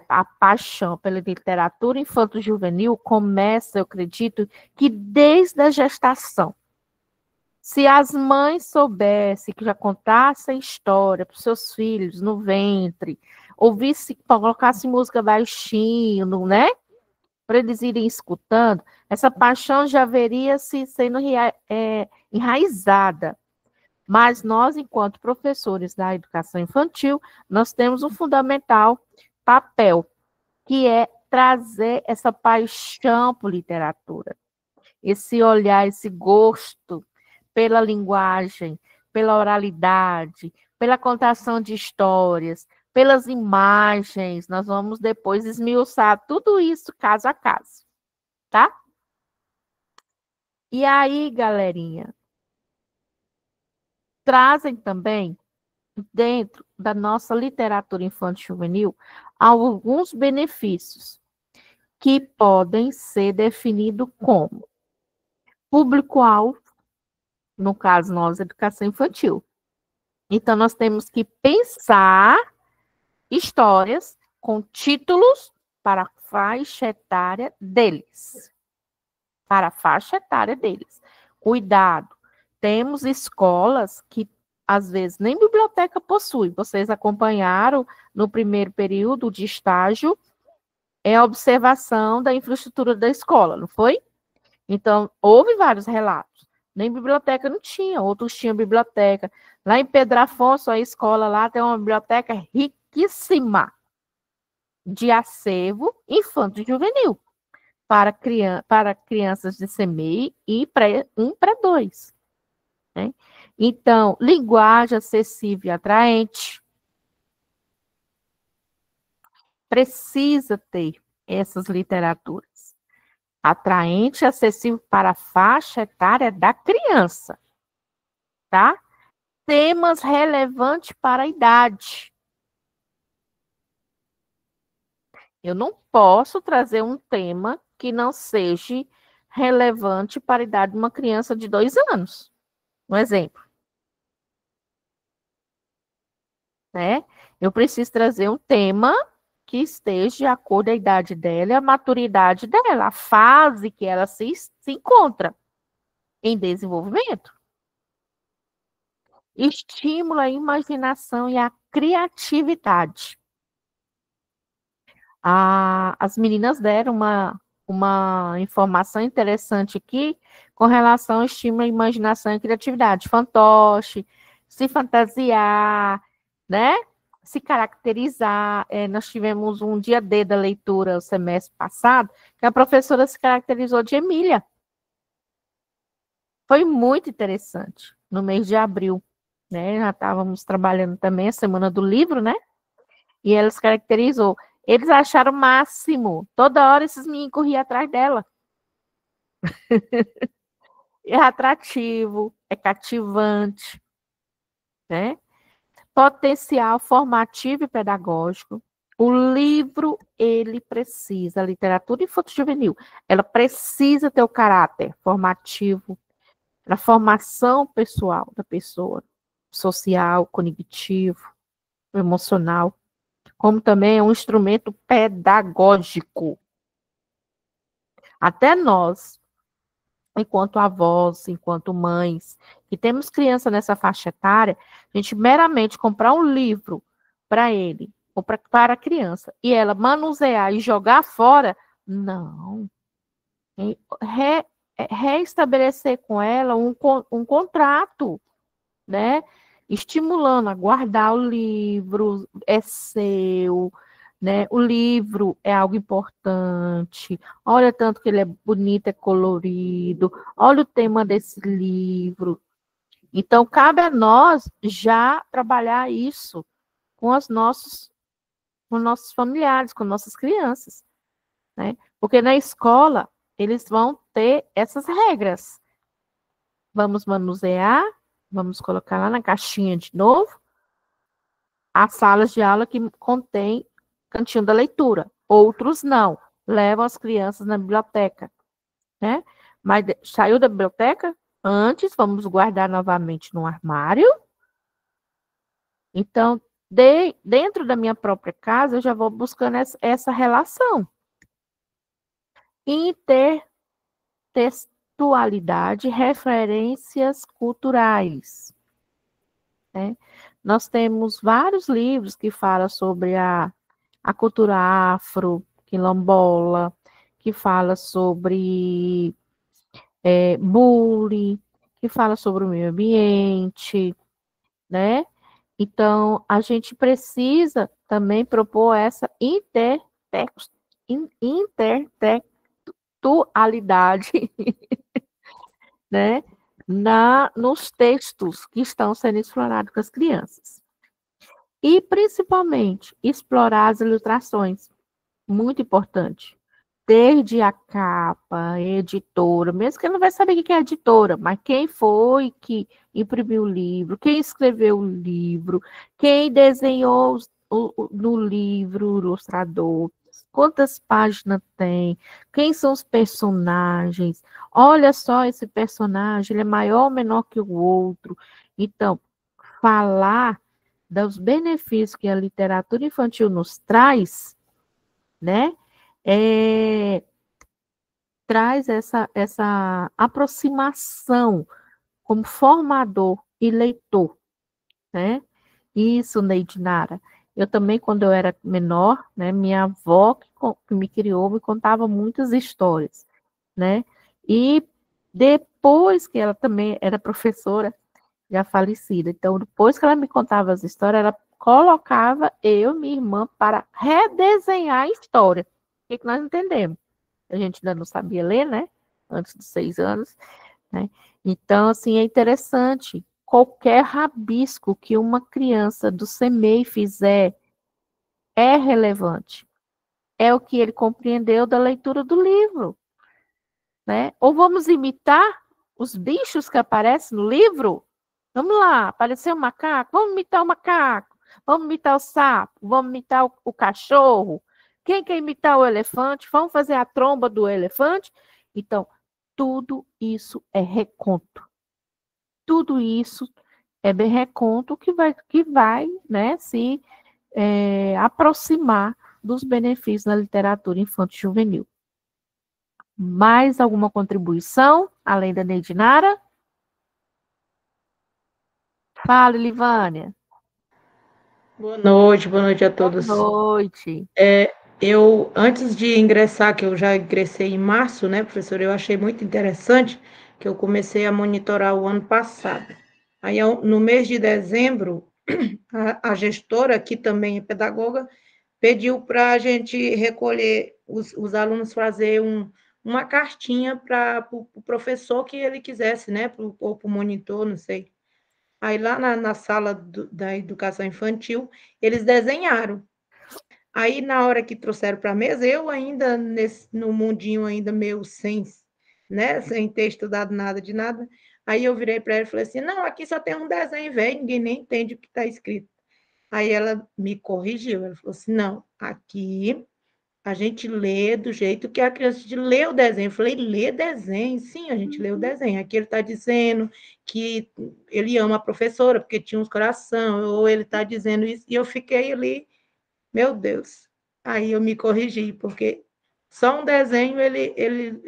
S1: A paixão pela literatura infanto-juvenil começa, eu acredito, que desde a gestação. Se as mães soubessem, que já contassem a história para os seus filhos no ventre, colocassem música baixinho, né? Para eles irem escutando, essa paixão já veria se sendo enraizada. Mas nós, enquanto professores da educação infantil, nós temos um fundamental papel, que é trazer essa paixão por literatura, esse olhar, esse gosto pela linguagem, pela oralidade, pela contação de histórias, pelas imagens, nós vamos depois esmiuçar tudo isso caso a caso, tá? E aí, galerinha, trazem também, dentro da nossa literatura infanto-juvenil, alguns benefícios que podem ser definidos como público-alvo, no caso, nós, educação infantil. Então, nós temos que pensar histórias com títulos para a faixa etária deles. Para a faixa etária deles. Cuidado, temos escolas que, às vezes, nem biblioteca possuem. Vocês acompanharam no primeiro período de estágio a observação da infraestrutura da escola, não foi? Então, houve vários relatos. Nem biblioteca não tinha, outros tinham biblioteca. Lá em Pedro Afonso, a escola lá tem uma biblioteca riquíssima de acervo infanto-juvenil para crianças de CMEI e pré-1 para 2. Né? Então, linguagem acessível e atraente. Precisa ter essas literaturas. Atraente e acessível para a faixa etária da criança. Tá? Temas relevantes para a idade. Eu não posso trazer um tema que não seja relevante para a idade de uma criança de 2 anos. Um exemplo. Né? Eu preciso trazer um tema que esteja de acordo com a idade dela e a maturidade dela, a fase que ela se encontra em desenvolvimento. Estimula a imaginação e a criatividade. As meninas deram uma informação interessante aqui com relação ao estímulo à imaginação e criatividade. Fantoche, se fantasiar, né? Se caracterizar. Nós tivemos um dia D da leitura o semestre passado, que a professora se caracterizou de Emília. Foi muito interessante, no mês de abril. Né? Já estávamos trabalhando também a Semana do Livro, né? E ela se caracterizou. Eles acharam o máximo. Toda hora esses meninos corriam atrás dela. É atrativo, é cativante, né? Potencial formativo e pedagógico. O livro, ele precisa, a literatura infanto-juvenil, ela precisa ter o caráter formativo, para a formação pessoal da pessoa, social, cognitivo, emocional, como também é um instrumento pedagógico. Até nós, enquanto avós, enquanto mães, que temos criança nessa faixa etária, a gente meramente comprar um livro para ele, ou para a criança, e ela manusear e jogar fora, não. Reestabelecer com ela um contrato, né? Estimulando a guardar o livro, é seu, né? O livro é algo importante. Olha tanto que ele é bonito, é colorido. Olha o tema desse livro. Então, cabe a nós já trabalhar isso com com nossos familiares, com nossas crianças, né? Porque na escola eles vão ter essas regras. Vamos manusear, vamos colocar lá na caixinha de novo as salas de aula que contém cantinho da leitura. Outros não, levam as crianças na biblioteca, né? Mas saiu da biblioteca, antes vamos guardar novamente no armário. Então, dentro da minha própria casa, eu já vou buscando essa relação. Intertextualidade, referências culturais, né? Nós temos vários livros que falam sobre a cultura afro, quilombola, que fala sobre bullying, que fala sobre o meio ambiente, né? Então, a gente precisa também propor essa intertextualidade, né? Nos textos que estão sendo explorados com as crianças. E, principalmente, explorar as ilustrações. Muito importante. Desde a capa, a editora, mesmo que ele não vai saber o que é editora, mas quem foi que imprimiu o livro, quem escreveu o livro, quem desenhou no livro, o ilustrador, quantas páginas tem, quem são os personagens, olha só esse personagem, ele é maior ou menor que o outro. Então, falar dos benefícios que a literatura infantil nos traz, né? Traz essa aproximação como formador e leitor, né? Isso, Neide Nara. Eu também, quando eu era menor, né, minha avó que me criou me contava muitas histórias, né? E depois que ela também era professora, já falecida, então depois que ela me contava as histórias, ela colocava eu e minha irmã para redesenhar a história. O que nós entendemos? A gente ainda não sabia ler, né? Antes dos 6 anos, né? Então, assim, é interessante. Qualquer rabisco que uma criança do CMEI fizer é relevante. É o que ele compreendeu da leitura do livro, né? Ou vamos imitar os bichos que aparecem no livro? Vamos lá, apareceu um macaco, vamos imitar o macaco, vamos imitar o sapo, vamos imitar o cachorro. Quem quer imitar o elefante? Vamos fazer a tromba do elefante? Então, tudo isso é reconto. Tudo isso é bem reconto que vai né, se aproximar dos benefícios da literatura infantil juvenil. Mais alguma contribuição, além da Neide Nara? Fala, Livânia.
S10: Boa noite a todos.
S1: Boa noite.
S10: Eu, antes de ingressar, que eu já ingressei em março, né, professora, eu achei muito interessante que eu comecei a monitorar o ano passado. Aí, no mês de dezembro, a gestora, que também é pedagoga, pediu para a gente recolher, os alunos fazer uma cartinha para o professor que ele quisesse, né, ou para o monitor, não sei. Aí, lá na sala da educação infantil, eles desenharam. Aí, na hora que trouxeram para a mesa, eu ainda, no mundinho ainda meio sem, né, sem ter estudado nada de nada, aí eu virei para ela e falei assim, não, aqui só tem um desenho velho, ninguém nem entende o que está escrito. Aí ela me corrigiu, ela falou assim, não, aqui a gente lê do jeito que a criança lê o desenho. Eu falei, lê desenho? Sim, a gente lê o desenho. Aqui ele está dizendo que ele ama a professora, porque tinha uns coração, ou ele está dizendo isso, e eu fiquei ali, meu Deus. Aí eu me corrigi, porque só um desenho,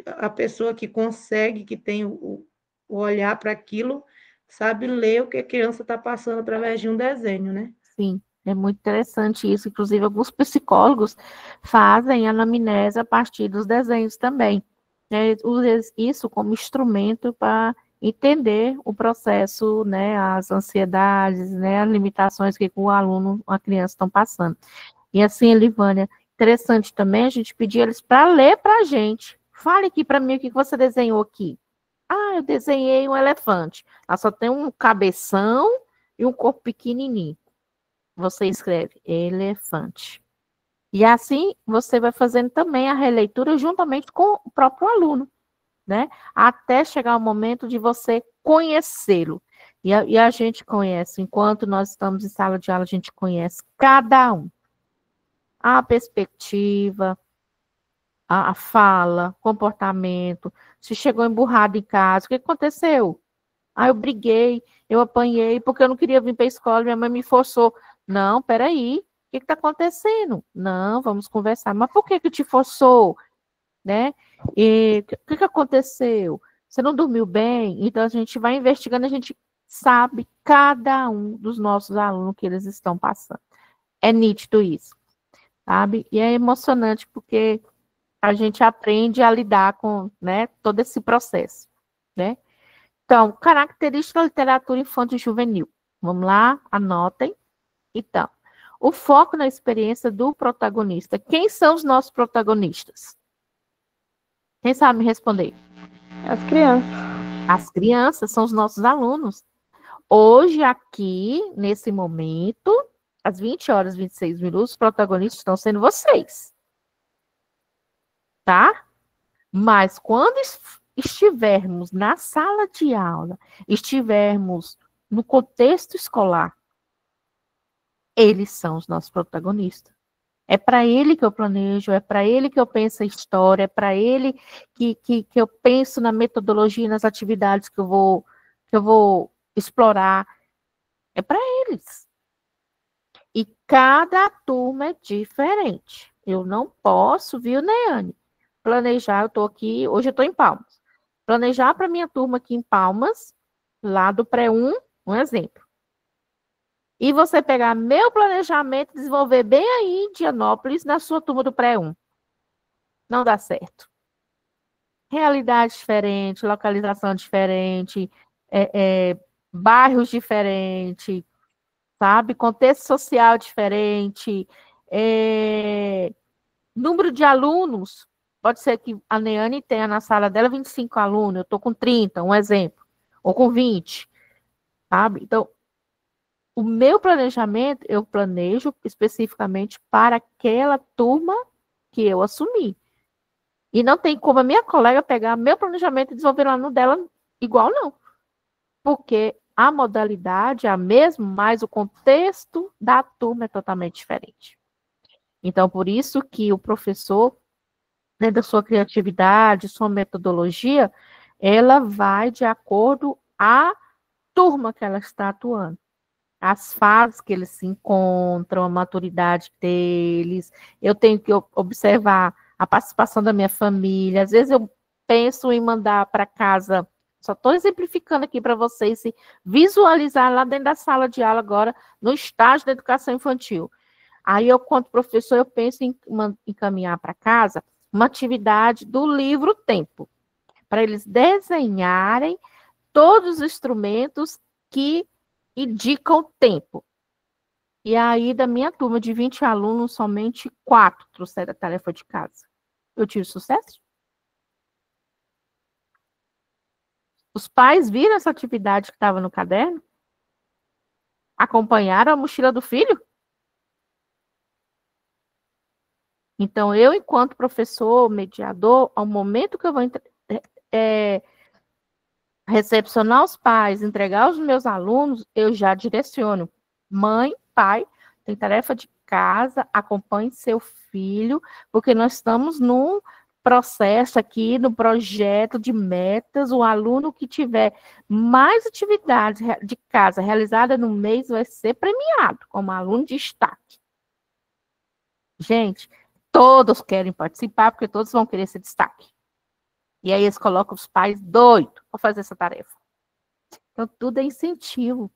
S10: a pessoa que consegue, que tem o olhar para aquilo, sabe ler o que a criança está passando através de um desenho, né?
S1: Sim, é muito interessante isso. Inclusive, alguns psicólogos fazem anamnese a partir dos desenhos também. Né? Usam isso como instrumento para entender o processo, né, as ansiedades, né, as limitações que o aluno, a criança estão passando. E assim, Elivânia, interessante também a gente pedir eles para ler para a gente. Fale aqui para mim o que você desenhou aqui. Ah, eu desenhei um elefante. Lá só tem um cabeção e um corpo pequenininho. Você escreve elefante. E assim você vai fazendo também a releitura juntamente com o próprio aluno, né? Até chegar o momento de você conhecê-lo. E a gente conhece, enquanto nós estamos em sala de aula, a gente conhece cada um. A perspectiva, a fala, comportamento, se chegou emburrado em casa, o que aconteceu? Ah, eu briguei, eu apanhei, porque eu não queria vir para a escola, minha mãe me forçou. Não, peraí, o que está acontecendo? Não, vamos conversar. Mas por que te forçou? Né? E o que aconteceu? Você não dormiu bem? Então, a gente vai investigando, a gente sabe cada um dos nossos alunos que eles estão passando. É nítido isso, sabe? E é emocionante, porque a gente aprende a lidar com, né, todo esse processo, né? Então, característica da literatura infantil e juvenil. Vamos lá, anotem. Então, o foco na experiência do protagonista. Quem são os nossos protagonistas? Quem sabe me responder?
S5: As crianças.
S1: As crianças são os nossos alunos. Hoje, aqui, nesse momento, às 20 horas e 26 minutos, os protagonistas estão sendo vocês. Tá? Mas quando estivermos na sala de aula, estivermos no contexto escolar, eles são os nossos protagonistas. É para ele que eu planejo, é para ele que eu penso a história, é para ele que eu penso na metodologia, nas atividades que eu vou explorar. É para eles. E cada turma é diferente. Eu não posso, viu, Neane? Planejar, eu estou aqui, hoje eu estou em Palmas. Planejar para minha turma aqui em Palmas, lá do pré-1, um exemplo. E você pegar meu planejamento e desenvolver bem aí em Indianópolis, na sua turma do pré-1. Não dá certo. Realidade diferente, localização diferente, bairros diferentes, sabe? Contexto social diferente, número de alunos. Pode ser que a Neane tenha na sala dela 25 alunos, eu estou com 30, um exemplo, ou com 20, sabe? Então, o meu planejamento, eu planejo especificamente para aquela turma que eu assumi. E não tem como a minha colega pegar meu planejamento e desenvolver lá no dela igual, não. Porque a modalidade é a mesma, mas o contexto da turma é totalmente diferente. Então, por isso que o professor, dentro da sua criatividade, sua metodologia, ela vai de acordo à turma que ela está atuando. As fases que eles se encontram, a maturidade deles, eu tenho que observar a participação da minha família. Às vezes eu penso em mandar para casa, só estou exemplificando aqui para vocês se visualizar lá dentro da sala de aula agora, no estágio da educação infantil. Aí eu, quanto professor, eu penso em encaminhar para casa uma atividade do livro Tempo, para eles desenharem todos os instrumentos que indicam o tempo. E aí, da minha turma de 20 alunos, somente 4 trouxeram a tarefa de casa. Eu tive sucesso? Os pais viram essa atividade que estava no caderno? Acompanharam a mochila do filho? Então, eu, enquanto professor, mediador, ao momento que eu vou recepcionar os pais, entregar os meus alunos, eu já direciono. Mãe, pai, tem tarefa de casa, acompanhe seu filho, porque nós estamos num processo aqui, no projeto de metas. O aluno que tiver mais atividades de casa realizada no mês vai ser premiado como aluno de destaque. Gente, todos querem participar, porque todos vão querer ser destaque. E aí eles colocam os pais doidos para fazer essa tarefa. Então, tudo é incentivo.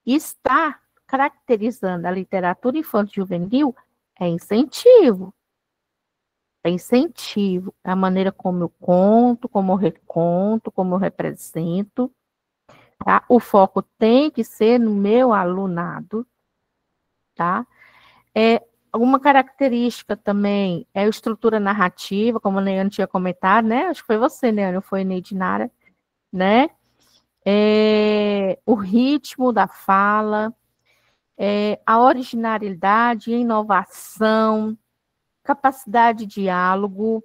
S1: E está caracterizando a literatura infanto-juvenil é incentivo. É incentivo. É a maneira como eu conto, como eu reconto, como eu represento. Tá? O foco tem que ser no meu alunado. Tá? Alguma característica também é a estrutura narrativa, como a Neane tinha comentado, né? Acho que foi você, Neane, ou foi Neidinara, né? O ritmo da fala, a originalidade, a inovação, capacidade de diálogo.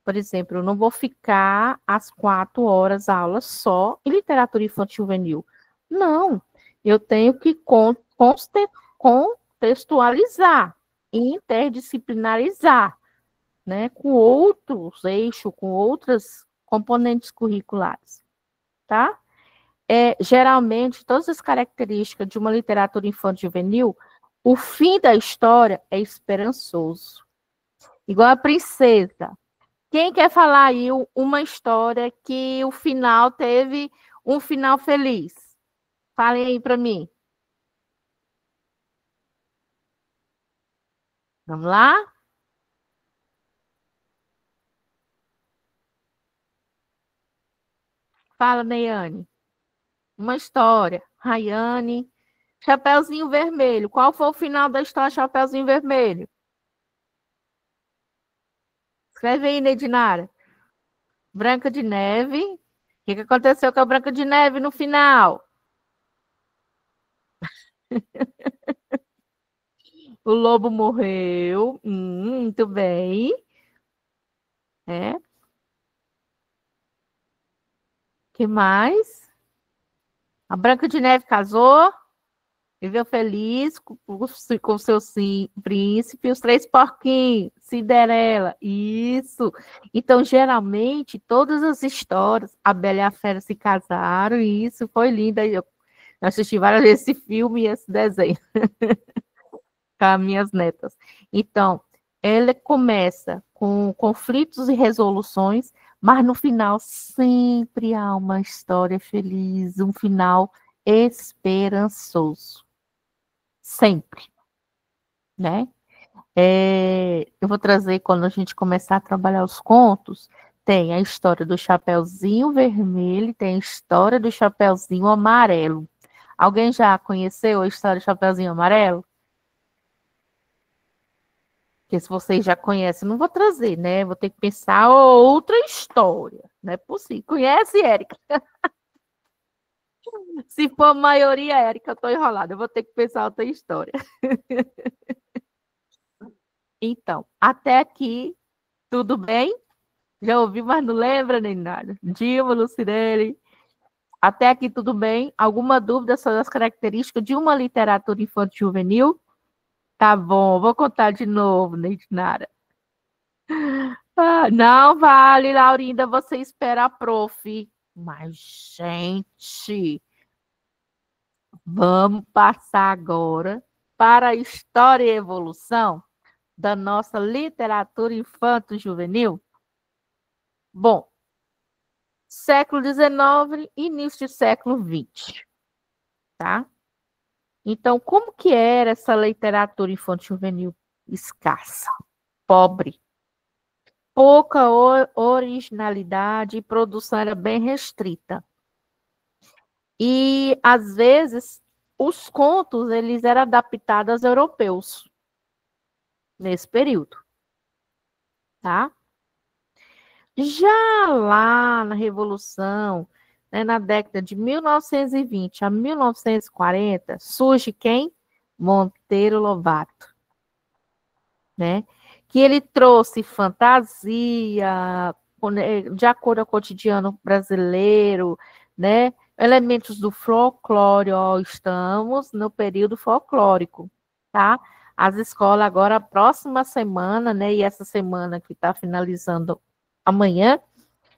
S1: Por exemplo, eu não vou ficar às 4 horas a aula só em literatura infantil juvenil. Não, eu tenho que contextualizar, interdisciplinarizar, né, com outros eixos, com outras componentes curriculares, tá? Geralmente, todas as características de uma literatura infanto-juvenil, o fim da história é esperançoso. Igual a princesa. Quem quer falar aí uma história que o final teve um final feliz? Falem aí para mim. Vamos lá? Fala, Neiane. Uma história. Rayane. Chapeuzinho Vermelho. Qual foi o final da história Chapeuzinho Vermelho? Escreve aí, Neidinara. Branca de Neve. O que aconteceu com a Branca de Neve no final? O lobo morreu. Muito bem. Que mais? A Branca de Neve casou, viveu feliz com seu príncipe e os 3 porquinhos, Cinderela. Isso. Então, geralmente, todas as histórias, a Bela e a Fera se casaram, e isso foi lindo. Eu assisti várias vezes esse filme e esse desenho com as minhas netas. Então, ela começa com conflitos e resoluções, mas no final sempre há uma história feliz, um final esperançoso. Sempre. Né? Eu vou trazer, quando a gente começar a trabalhar os contos, tem a história do Chapeuzinho Vermelho, tem a história do Chapeuzinho Amarelo. Alguém já conheceu a história do Chapeuzinho Amarelo? Porque se vocês já conhecem, não vou trazer, né? Vou ter que pensar outra história. Não é possível. Conhece, Érica? Se for a maioria, Érica, eu estou enrolada. Eu vou ter que pensar outra história. Então, até aqui, tudo bem? Já ouvi, mas não lembra nem nada. Dilma, Lucirelli. Até aqui, tudo bem? Alguma dúvida sobre as características de uma literatura infanto-juvenil? Tá bom, vou contar de novo, Neidinara. Não vale, Laurinda, você espera a prof. Mas, gente, vamos passar agora para a história e evolução da nossa literatura infanto-juvenil? Bom, século XIX, início do século XX, tá? Então, como que era essa literatura infanto-juvenil? Escassa, pobre, pouca originalidade e produção era bem restrita. E, às vezes, os contos eles eram adaptados aos europeus nesse período, tá? Já lá na Revolução, né, na década de 1920 a 1940, surge quem? Monteiro Lobato, né? Que ele trouxe fantasia, de acordo com o cotidiano brasileiro, né? Elementos do folclore, estamos no período folclórico, tá? As escolas agora, próxima semana, né, e essa semana que está finalizando amanhã,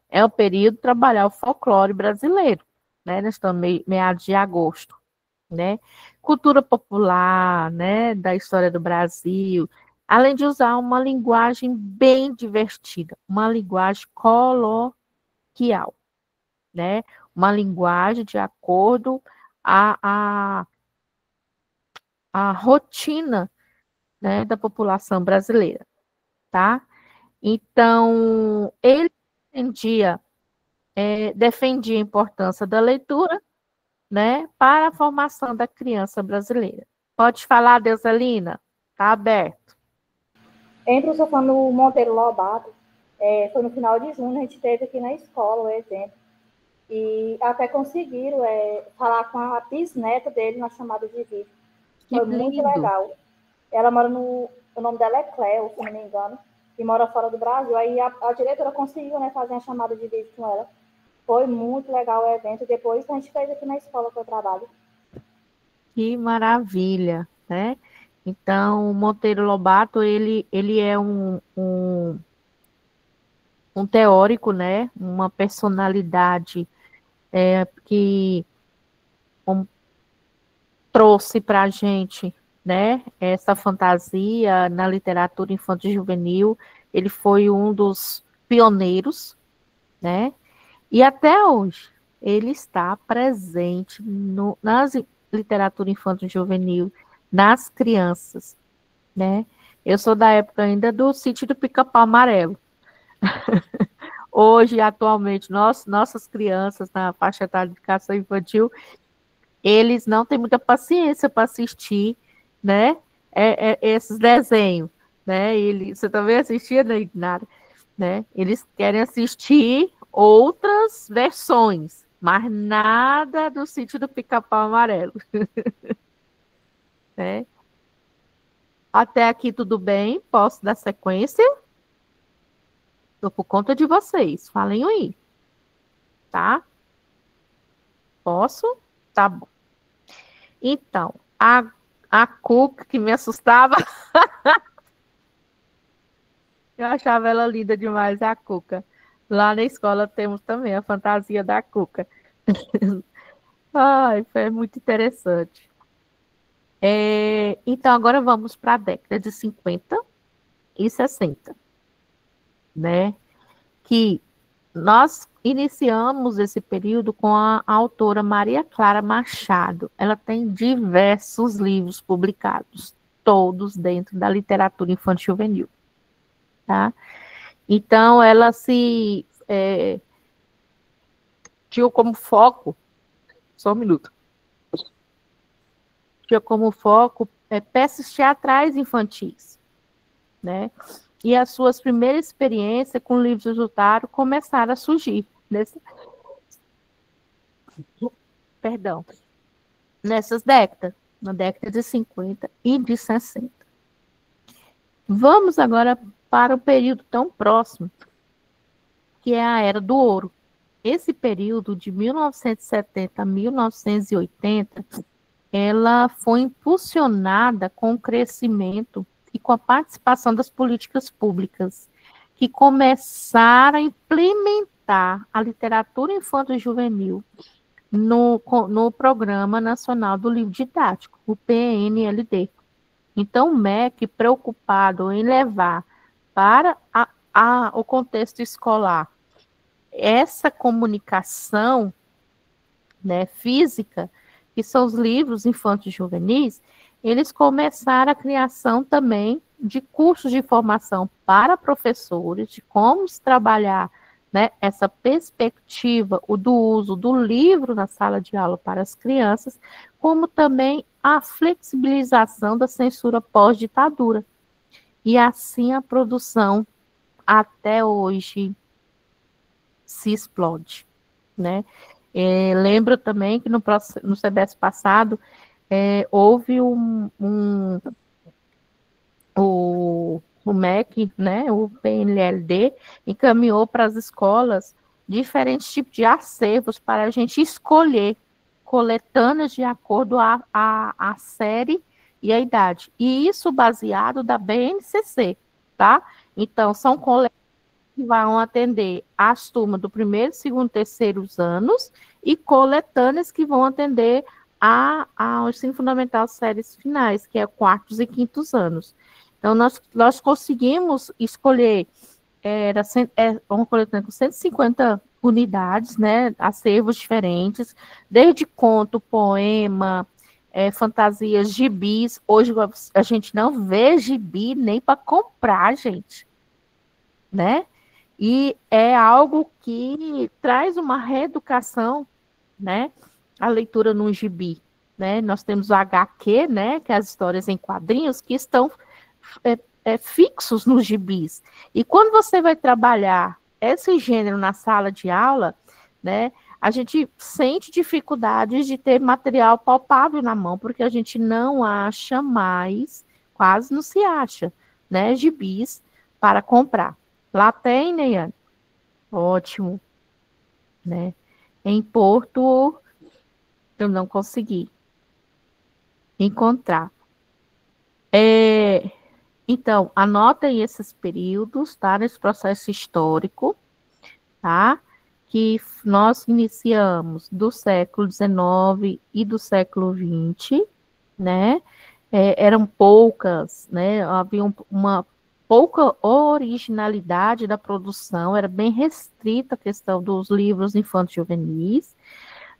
S1: é o período de trabalhar o folclore brasileiro, né? Nós estamos meados de agosto, né? Cultura popular, né, da história do Brasil, além de usar uma linguagem bem divertida, uma linguagem coloquial, né? Uma linguagem de acordo a rotina, né, da população brasileira, tá? Então, ele defendia a importância da leitura, né, para a formação da criança brasileira. Pode falar, Deuselina? Está aberto.
S3: Professor, quando o Monteiro Lobato, foi no final de junho, a gente teve aqui na escola o evento, e até conseguiram falar com a bisneta dele na chamada de vídeo. Foi muito legal. Ela mora o nome dela é Cleo, se não me engano, e mora fora do Brasil. Aí a diretora conseguiu, né, fazer uma chamada de vídeo com ela. Foi muito legal o evento. Depois a gente fez aqui na escola que eu trabalho.
S1: Que maravilha, né? Então, o Monteiro Lobato, ele é um teórico, né? Uma personalidade que trouxe para a gente, né, essa fantasia na literatura infantil e juvenil. Ele foi um dos pioneiros, né? E até hoje ele está presente nas literatura infantil e juvenil, nas crianças, né? Eu sou da época ainda do Sítio do Pica-Pau Amarelo. Hoje, atualmente, nossas crianças na faixa etária de educação infantil, eles não têm muita paciência para assistir, né, esses desenhos, né? Você também assistia, né, Ignara? Né? Eles querem assistir outras versões, mas nada do Sítio do Pica-Pau Amarelo. Né? Até aqui tudo bem? Posso dar sequência? Estou por conta de vocês. Falem aí. Tá? Posso? Tá bom. Então, a Cuca, que me assustava. Eu achava ela linda demais, a Cuca. Lá na escola temos também a fantasia da Cuca. Ai, foi muito interessante. Então, agora vamos para a década de 50 e 60, né? Que nós iniciamos esse período com a autora Maria Clara Machado. Ela tem diversos livros publicados, todos dentro da literatura infantil juvenil, tá? Então, ela tinha como foco, só um minuto, tinha como foco peças teatrais infantis, né? E as suas primeiras experiências com livros de Jotaro começaram a surgir nessas décadas, na década de 50 e de 60. Vamos agora para o período tão próximo, que é a Era do Ouro. Esse período de 1970 a 1980, ela foi impulsionada com o crescimento e com a participação das políticas públicas, que começaram a implementar a literatura infantil e juvenil no Programa Nacional do Livro Didático, o PNLD. Então, o MEC, preocupado em levar para o contexto escolar essa comunicação, né, física, que são os livros infantis e juvenis, eles começaram a criação também de cursos de formação para professores, de como se trabalhar, né, essa perspectiva do uso do livro na sala de aula para as crianças, como também a flexibilização da censura pós-ditadura. E assim a produção até hoje se explode, né? Lembro também que no semestre passado houve o MEC, né, o PNLD, encaminhou para as escolas diferentes tipos de acervos para a gente escolher coletâneas de acordo a série e a idade. E isso baseado da BNCC, tá? Então, são colegas que vão atender as turmas do primeiro, segundo, terceiros anos e coletâneas que vão atender ao ensino fundamental séries finais, que é quartos e quintos anos. Então, nós conseguimos escolher, uma coletânea com 150 unidades, né, acervos diferentes, desde conto, poema, fantasias, gibis. Hoje a gente não vê gibi nem para comprar, gente, né? E é algo que traz uma reeducação, né? A leitura no gibi, né? Nós temos o HQ, né? Que é as histórias em quadrinhos que estão fixos nos gibis. E quando você vai trabalhar esse gênero na sala de aula, né? A gente sente dificuldades de ter material palpável na mão, porque a gente não acha mais, quase não se acha, né? Gibis para comprar. Lá tem, Neiane? Ótimo, né? Em Porto, eu não consegui encontrar. Então, anotem esses períodos, tá? Nesse processo histórico, tá? Que nós iniciamos do século XIX e do século XX, né? Eram poucas, né? Havia uma pouca originalidade da produção, era bem restrita a questão dos livros infantos juvenis.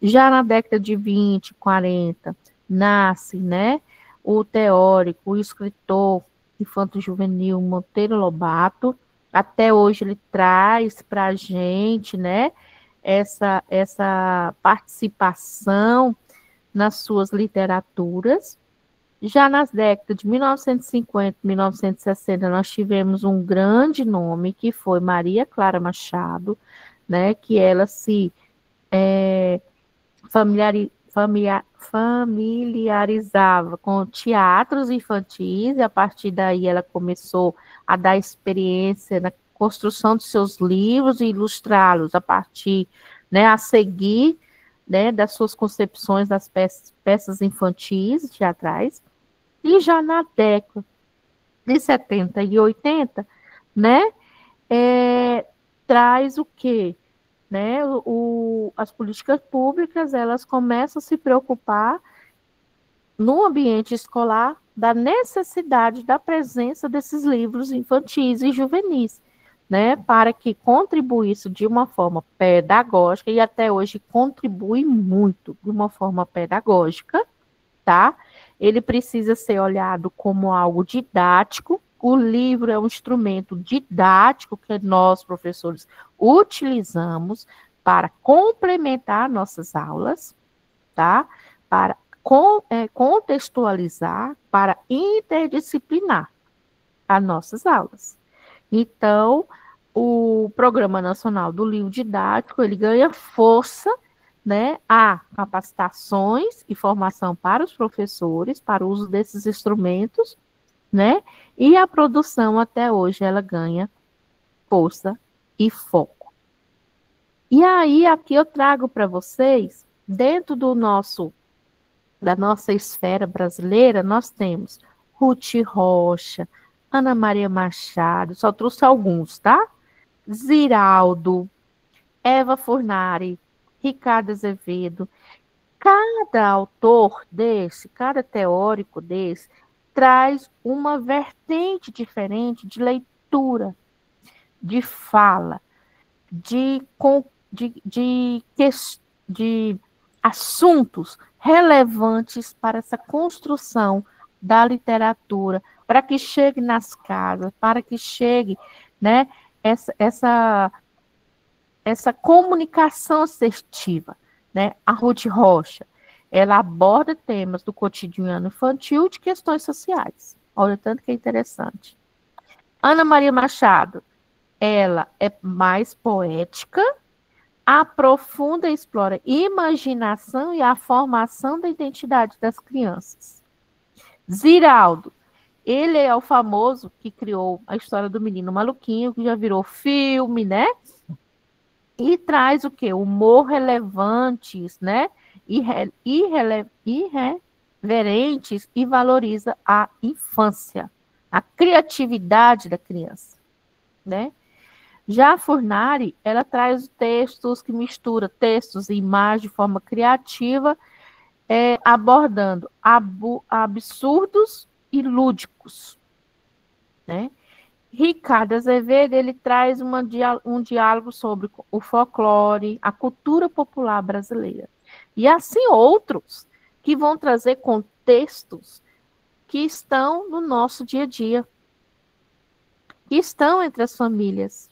S1: Já na década de 20, 40, nasce, né, o teórico, o escritor infanto-juvenil Monteiro Lobato. Até hoje ele traz para a gente, né, essa participação nas suas literaturas. Já nas décadas de 1950 e 1960, nós tivemos um grande nome, que foi Maria Clara Machado, né, que ela se familiarizava com teatros infantis, e a partir daí ela começou a dar experiência na construção de seus livros e ilustrá-los a partir, né, a seguir, né, das suas concepções das peças infantis e teatrais. E já na década de 70 e 80, né, traz o quê? Né, as políticas públicas, elas começam a se preocupar no ambiente escolar da necessidade da presença desses livros infantis e juvenis, né, para que contribuísse de uma forma pedagógica, e até hoje contribui muito de uma forma pedagógica, tá? Ele precisa ser olhado como algo didático. O livro é um instrumento didático que nós, professores, utilizamos para complementar nossas aulas, tá? Para contextualizar, para interdisciplinar as nossas aulas. Então, o Programa Nacional do Livro Didático, ele ganha força, né, a capacitações e formação para os professores, para o uso desses instrumentos, né, e a produção até hoje ela ganha força e foco. E aí, aqui eu trago para vocês, dentro da nossa esfera brasileira, nós temos Ruth Rocha, Ana Maria Machado, só trouxe alguns, tá? Ziraldo, Eva Furnari, Ricardo Azevedo. Cada autor desse, cada teórico desse, traz uma vertente diferente de leitura, de fala, de assuntos relevantes para essa construção da literatura, para que chegue nas casas, para que chegue, né, essa comunicação assertiva, né? A Ruth Rocha, ela aborda temas do cotidiano infantil de questões sociais. Olha, tanto que é interessante. Ana Maria Machado, ela é mais poética, aprofunda e explora a imaginação e a formação da identidade das crianças. Ziraldo, ele é o famoso que criou a história do menino maluquinho, que já virou filme, né? E traz o quê? Humor relevantes, né? irreverentes e valoriza a infância, a criatividade da criança, né? Já a Furnari, ela traz textos que mistura textos e imagens de forma criativa, abordando absurdos e lúdicos, né? Ricardo Azevedo, ele traz um diálogo sobre o folclore, a cultura popular brasileira. E assim outros que vão trazer contextos que estão no nosso dia a dia, que estão entre as famílias,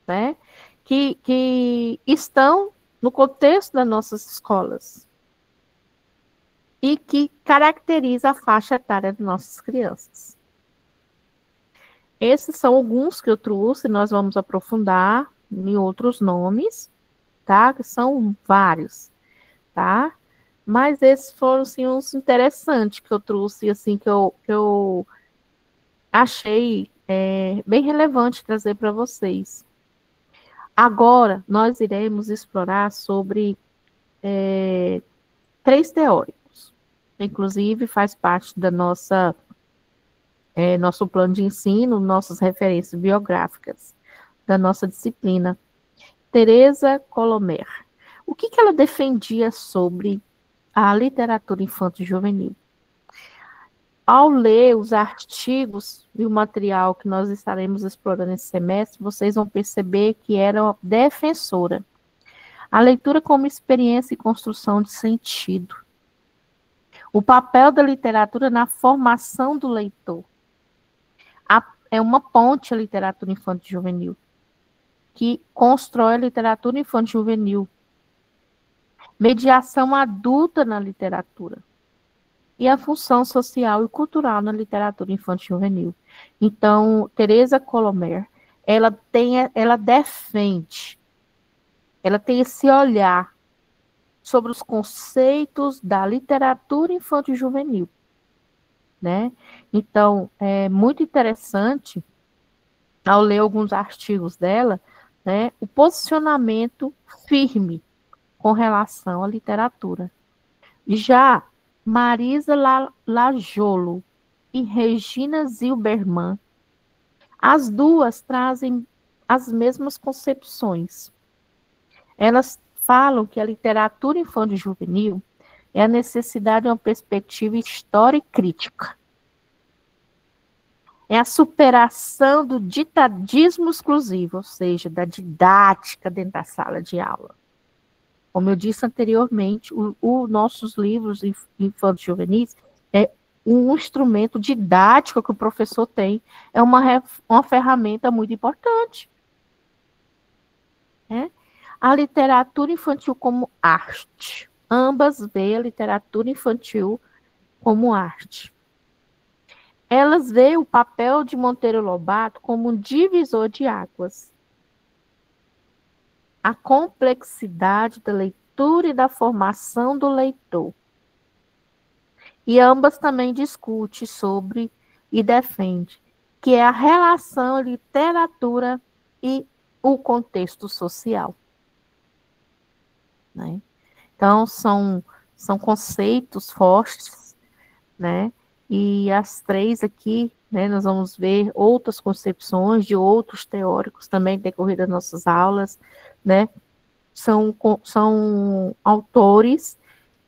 S1: né? Que estão no contexto das nossas escolas e que caracteriza a faixa etária de nossas crianças. Esses são alguns que eu trouxe, nós vamos aprofundar em outros nomes, tá? Que são vários, tá? Mas esses foram, assim, uns interessantes que eu trouxe, assim, que eu achei bem relevante trazer para vocês. Agora, nós iremos explorar sobre 3 teóricos. Inclusive, faz parte da nosso plano de ensino, nossas referências biográficas da nossa disciplina. Teresa Colomer. O que ela defendia sobre a literatura infanto-juvenil? Ao ler os artigos e o material que nós estaremos explorando esse semestre, vocês vão perceber que era uma defensora. A leitura como experiência e construção de sentido. O papel da literatura na formação do leitor. É uma ponte a literatura infanto-juvenil, que constrói a literatura infanto-juvenil. Mediação adulta na literatura. E a função social e cultural na literatura infanto-juvenil. Então, Teresa Colomer, ela defende, ela tem esse olhar sobre os conceitos da literatura infanto-juvenil, né? Então, é muito interessante, ao ler alguns artigos dela, né, o posicionamento firme com relação à literatura. Já Marisa Lajolo e Regina Zilberman, as duas trazem as mesmas concepções. Elas falam que a literatura infanto-juvenil é a necessidade de uma perspectiva histórica e crítica. É a superação do ditadismo exclusivo, ou seja, da didática dentro da sala de aula. Como eu disse anteriormente, nossos livros infantos juvenis é um instrumento didático que o professor tem, é uma ferramenta muito importante. Né? A literatura infantil como arte. Ambas veem a literatura infantil como arte. Elas veem o papel de Monteiro Lobato como um divisor de águas. A complexidade da leitura e da formação do leitor. E ambas também discutem sobre e defendem que é a relação literatura e o contexto social. Né? Então, são conceitos fortes, né? E as 3 aqui, né, nós vamos ver outras concepções de outros teóricos também decorrer das nossas aulas, né? São autores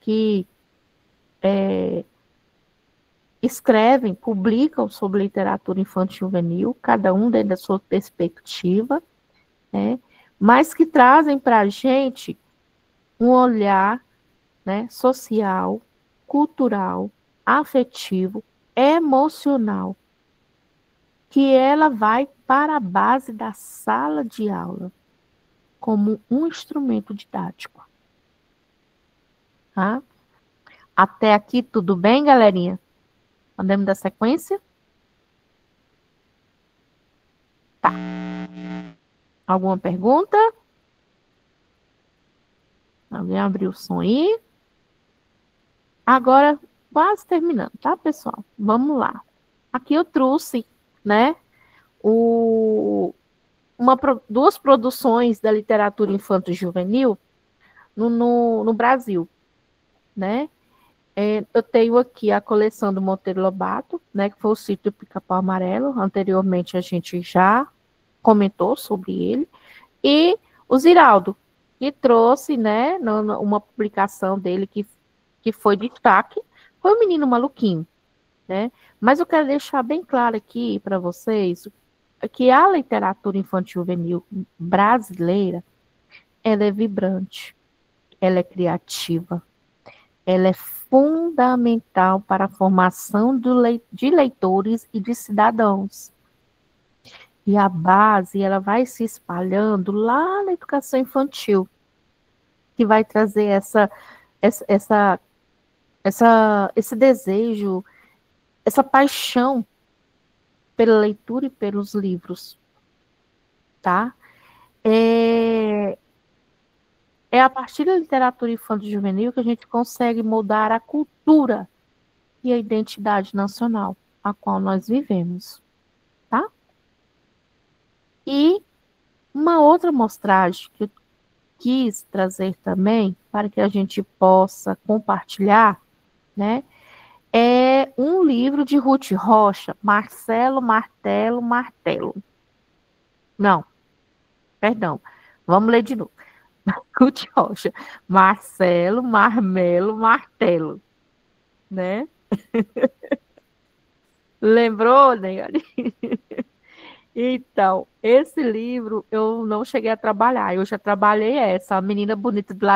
S1: que escrevem, publicam sobre literatura infantil e juvenil, cada um dentro da sua perspectiva, né? Mas que trazem para a gente um olhar, né, social, cultural, afetivo, emocional, que ela vai para a base da sala de aula, como um instrumento didático. Tá? Até aqui tudo bem, galerinha? Podemos dar sequência? Tá. Alguma pergunta? Alguém abriu o som aí? Agora, quase terminando, tá, pessoal? Vamos lá. Aqui eu trouxe, né, duas produções da literatura infanto-juvenil no Brasil, né? Eu tenho aqui a coleção do Monteiro Lobato, né, que foi o Sítio do Pica-Pau Amarelo. Anteriormente a gente já comentou sobre ele. E o Ziraldo, que trouxe, né, uma publicação dele que foi destaque, foi o Menino Maluquinho, né? Mas eu quero deixar bem claro aqui para vocês que a literatura infantil juvenil brasileira, ela é vibrante, ela é criativa, ela é fundamental para a formação de leitores e de cidadãos. E a base, ela vai se espalhando lá na educação infantil, que vai trazer esse desejo, essa paixão pela leitura e pelos livros, tá? É a partir da literatura infantil juvenil que a gente consegue moldar a cultura e a identidade nacional a qual nós vivemos, tá? E uma outra mostragem que eu quis trazer também, para que a gente possa compartilhar, né, é um livro de Ruth Rocha, Marcelo, Martelo, Martelo. Não, perdão, vamos ler de novo. Ruth Rocha, Marcelo, Marmelo, Martelo, né? Lembrou, né? Então, esse livro eu não cheguei a trabalhar, eu já trabalhei essa, A Menina Bonita do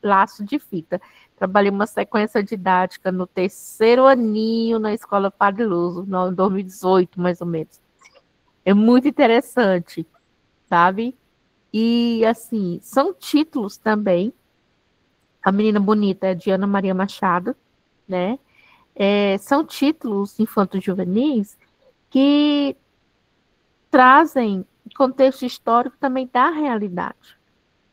S1: Laço de Fita. Trabalhei uma sequência didática no 3º aninho na Escola Padre Luso, em 2018, mais ou menos. É muito interessante, sabe? E, assim, são títulos também. A Menina Bonita é de Ana Maria Machado, né? São títulos infanto-juvenis que trazem contexto histórico também da realidade,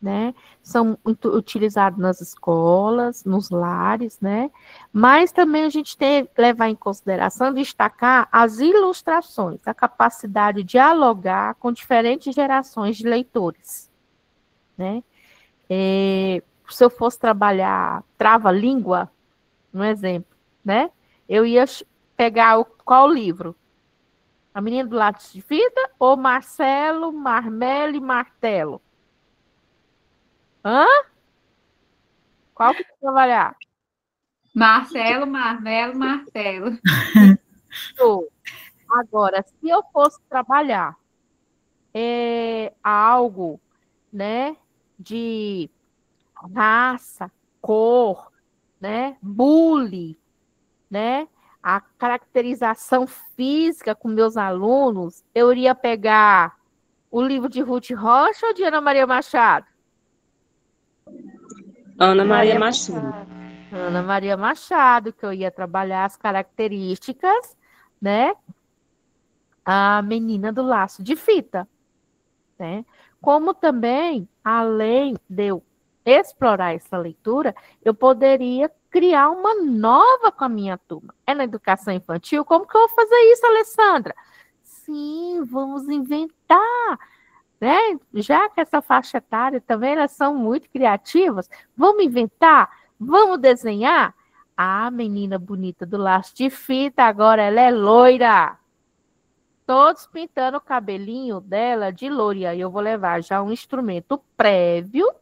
S1: né? São muito utilizados nas escolas, nos lares, né? Mas também a gente tem que levar em consideração, destacar as ilustrações, a capacidade de dialogar com diferentes gerações de leitores, né? Se eu fosse trabalhar trava-língua, um exemplo, né? Eu ia pegar qual livro? A Menina do Lápis de Fita ou Marcelo, Marmelo e Martelo? Hã? Qual que vai trabalhar?
S7: Marcelo, Marmelo, Martelo.
S1: Agora, se eu fosse trabalhar algo, né, de raça, cor, né, bullying, né, a caracterização física com meus alunos, eu iria pegar o livro de Ruth Rocha ou de Ana Maria Machado?
S9: Ana Maria Machado.
S1: Ana Maria Machado, que eu ia trabalhar as características, né? A Menina do Laço de Fita, né? Como também, além de eu explorar essa leitura, eu poderia criar uma nova com a minha turma. É na educação infantil? Como que eu vou fazer isso, Alessandra? Sim, vamos inventar, né? Já que essa faixa etária também, elas são muito criativas, vamos inventar, vamos desenhar. A menina bonita do laço de fita, agora ela é loira. Todos pintando o cabelinho dela de loiro. E aí eu vou levar já um instrumento prévio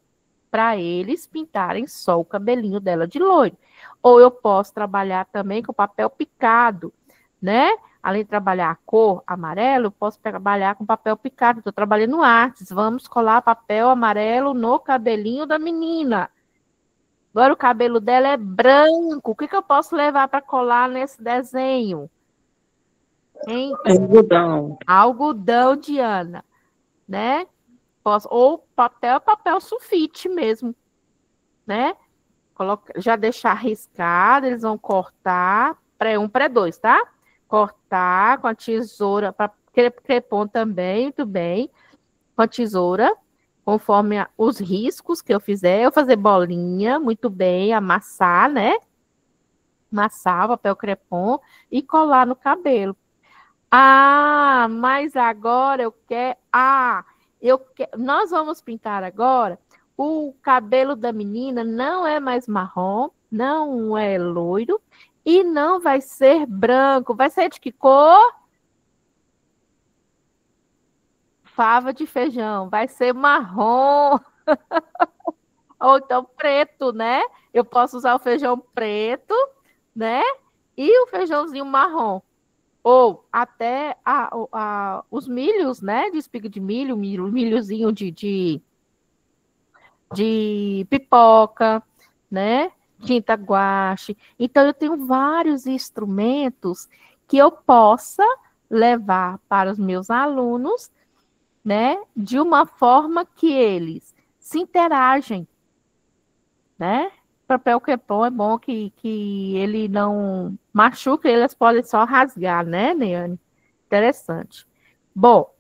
S1: para eles pintarem só o cabelinho dela de loiro. Ou eu posso trabalhar também com papel picado, né? Além de trabalhar a cor amarelo, eu posso trabalhar com papel picado. Estou trabalhando artes. Vamos colar papel amarelo no cabelinho da menina. Agora o cabelo dela é branco. O que eu posso levar para colar nesse desenho? Hein?
S9: Algodão.
S1: Algodão, Diana, né? Ou papel sulfite mesmo, né? Já deixar riscado, eles vão cortar, pré-1, pré-2, tá? Cortar com a tesoura, para crepom também, muito bem, com a tesoura, conforme os riscos que eu fizer, eu fazer bolinha, muito bem, amassar, né? Amassar o papel crepom e colar no cabelo. Ah, mas agora eu quero... Nós vamos pintar agora. O cabelo da menina não é mais marrom, não é loiro e não vai ser branco. Vai ser de que cor? Fava de feijão. Vai ser marrom. Ou então preto, né? Eu posso usar o feijão preto, né? E o feijãozinho marrom. Ou até os milhos, né? De espiga de milhozinho de pipoca, né? Tinta guache. Então, eu tenho vários instrumentos que eu possa levar para os meus alunos, né? De uma forma que eles se interagem, né? Papel crepom é bom que ele não machuca, eles podem só rasgar, né, Neiane? Interessante. Bom,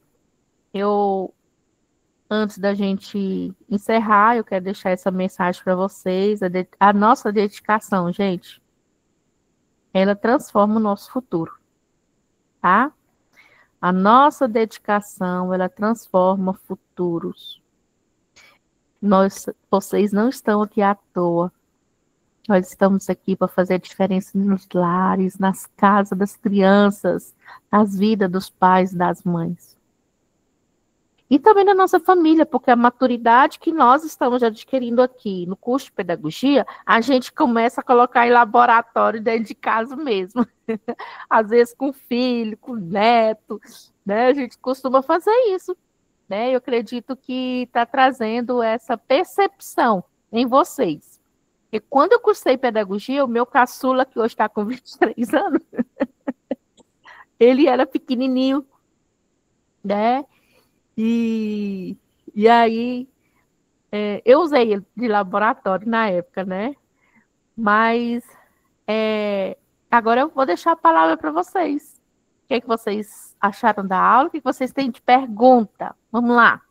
S1: antes da gente encerrar, eu quero deixar essa mensagem para vocês. A nossa dedicação, gente, ela transforma o nosso futuro, tá? A nossa dedicação, ela transforma futuros. Vocês não estão aqui à toa. Nós estamos aqui para fazer a diferença nos lares, nas casas das crianças, nas vidas dos pais e das mães. E também na nossa família, porque a maturidade que nós estamos adquirindo aqui no curso de pedagogia, a gente começa a colocar em laboratório dentro de casa mesmo. Às vezes com filho, com neto, né? A gente costuma fazer isso, né? Eu acredito que está trazendo essa percepção em vocês. Porque quando eu cursei pedagogia, o meu caçula, que hoje está com 23 anos, ele era pequenininho, né? E aí, eu usei ele de laboratório na época, né? Mas agora eu vou deixar a palavra para vocês. O que é que vocês acharam da aula? O que vocês têm de pergunta? Vamos lá.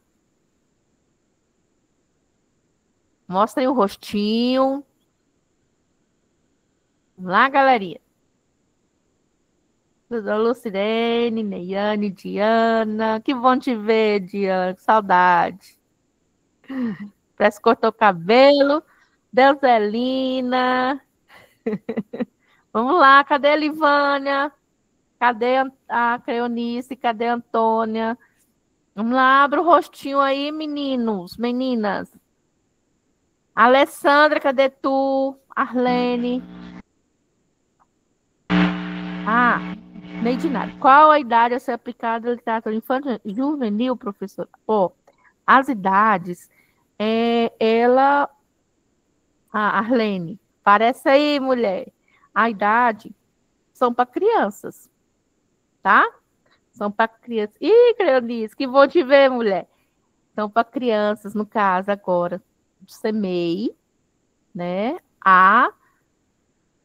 S1: Mostrem o rostinho. Vamos lá, galerinha. Lucirene, Neiane, Diana. Que bom te ver, Diana. Que saudade. Parece que cortou o cabelo. Deuselina. Vamos lá, cadê a Livânia? Cadê a Creonice? Cadê a Antônia? Vamos lá, abre o rostinho aí, meninos, meninas. Alessandra, cadê tu? Arlene. Neidinara. Qual a idade a ser aplicada à literatura infantil juvenil, professor? As idades, Arlene, parece aí, mulher. A idade são para crianças, tá? São para crianças. Ih, Creonice, que bom te ver, mulher. São para crianças, no caso, agora, do CMEI, né? A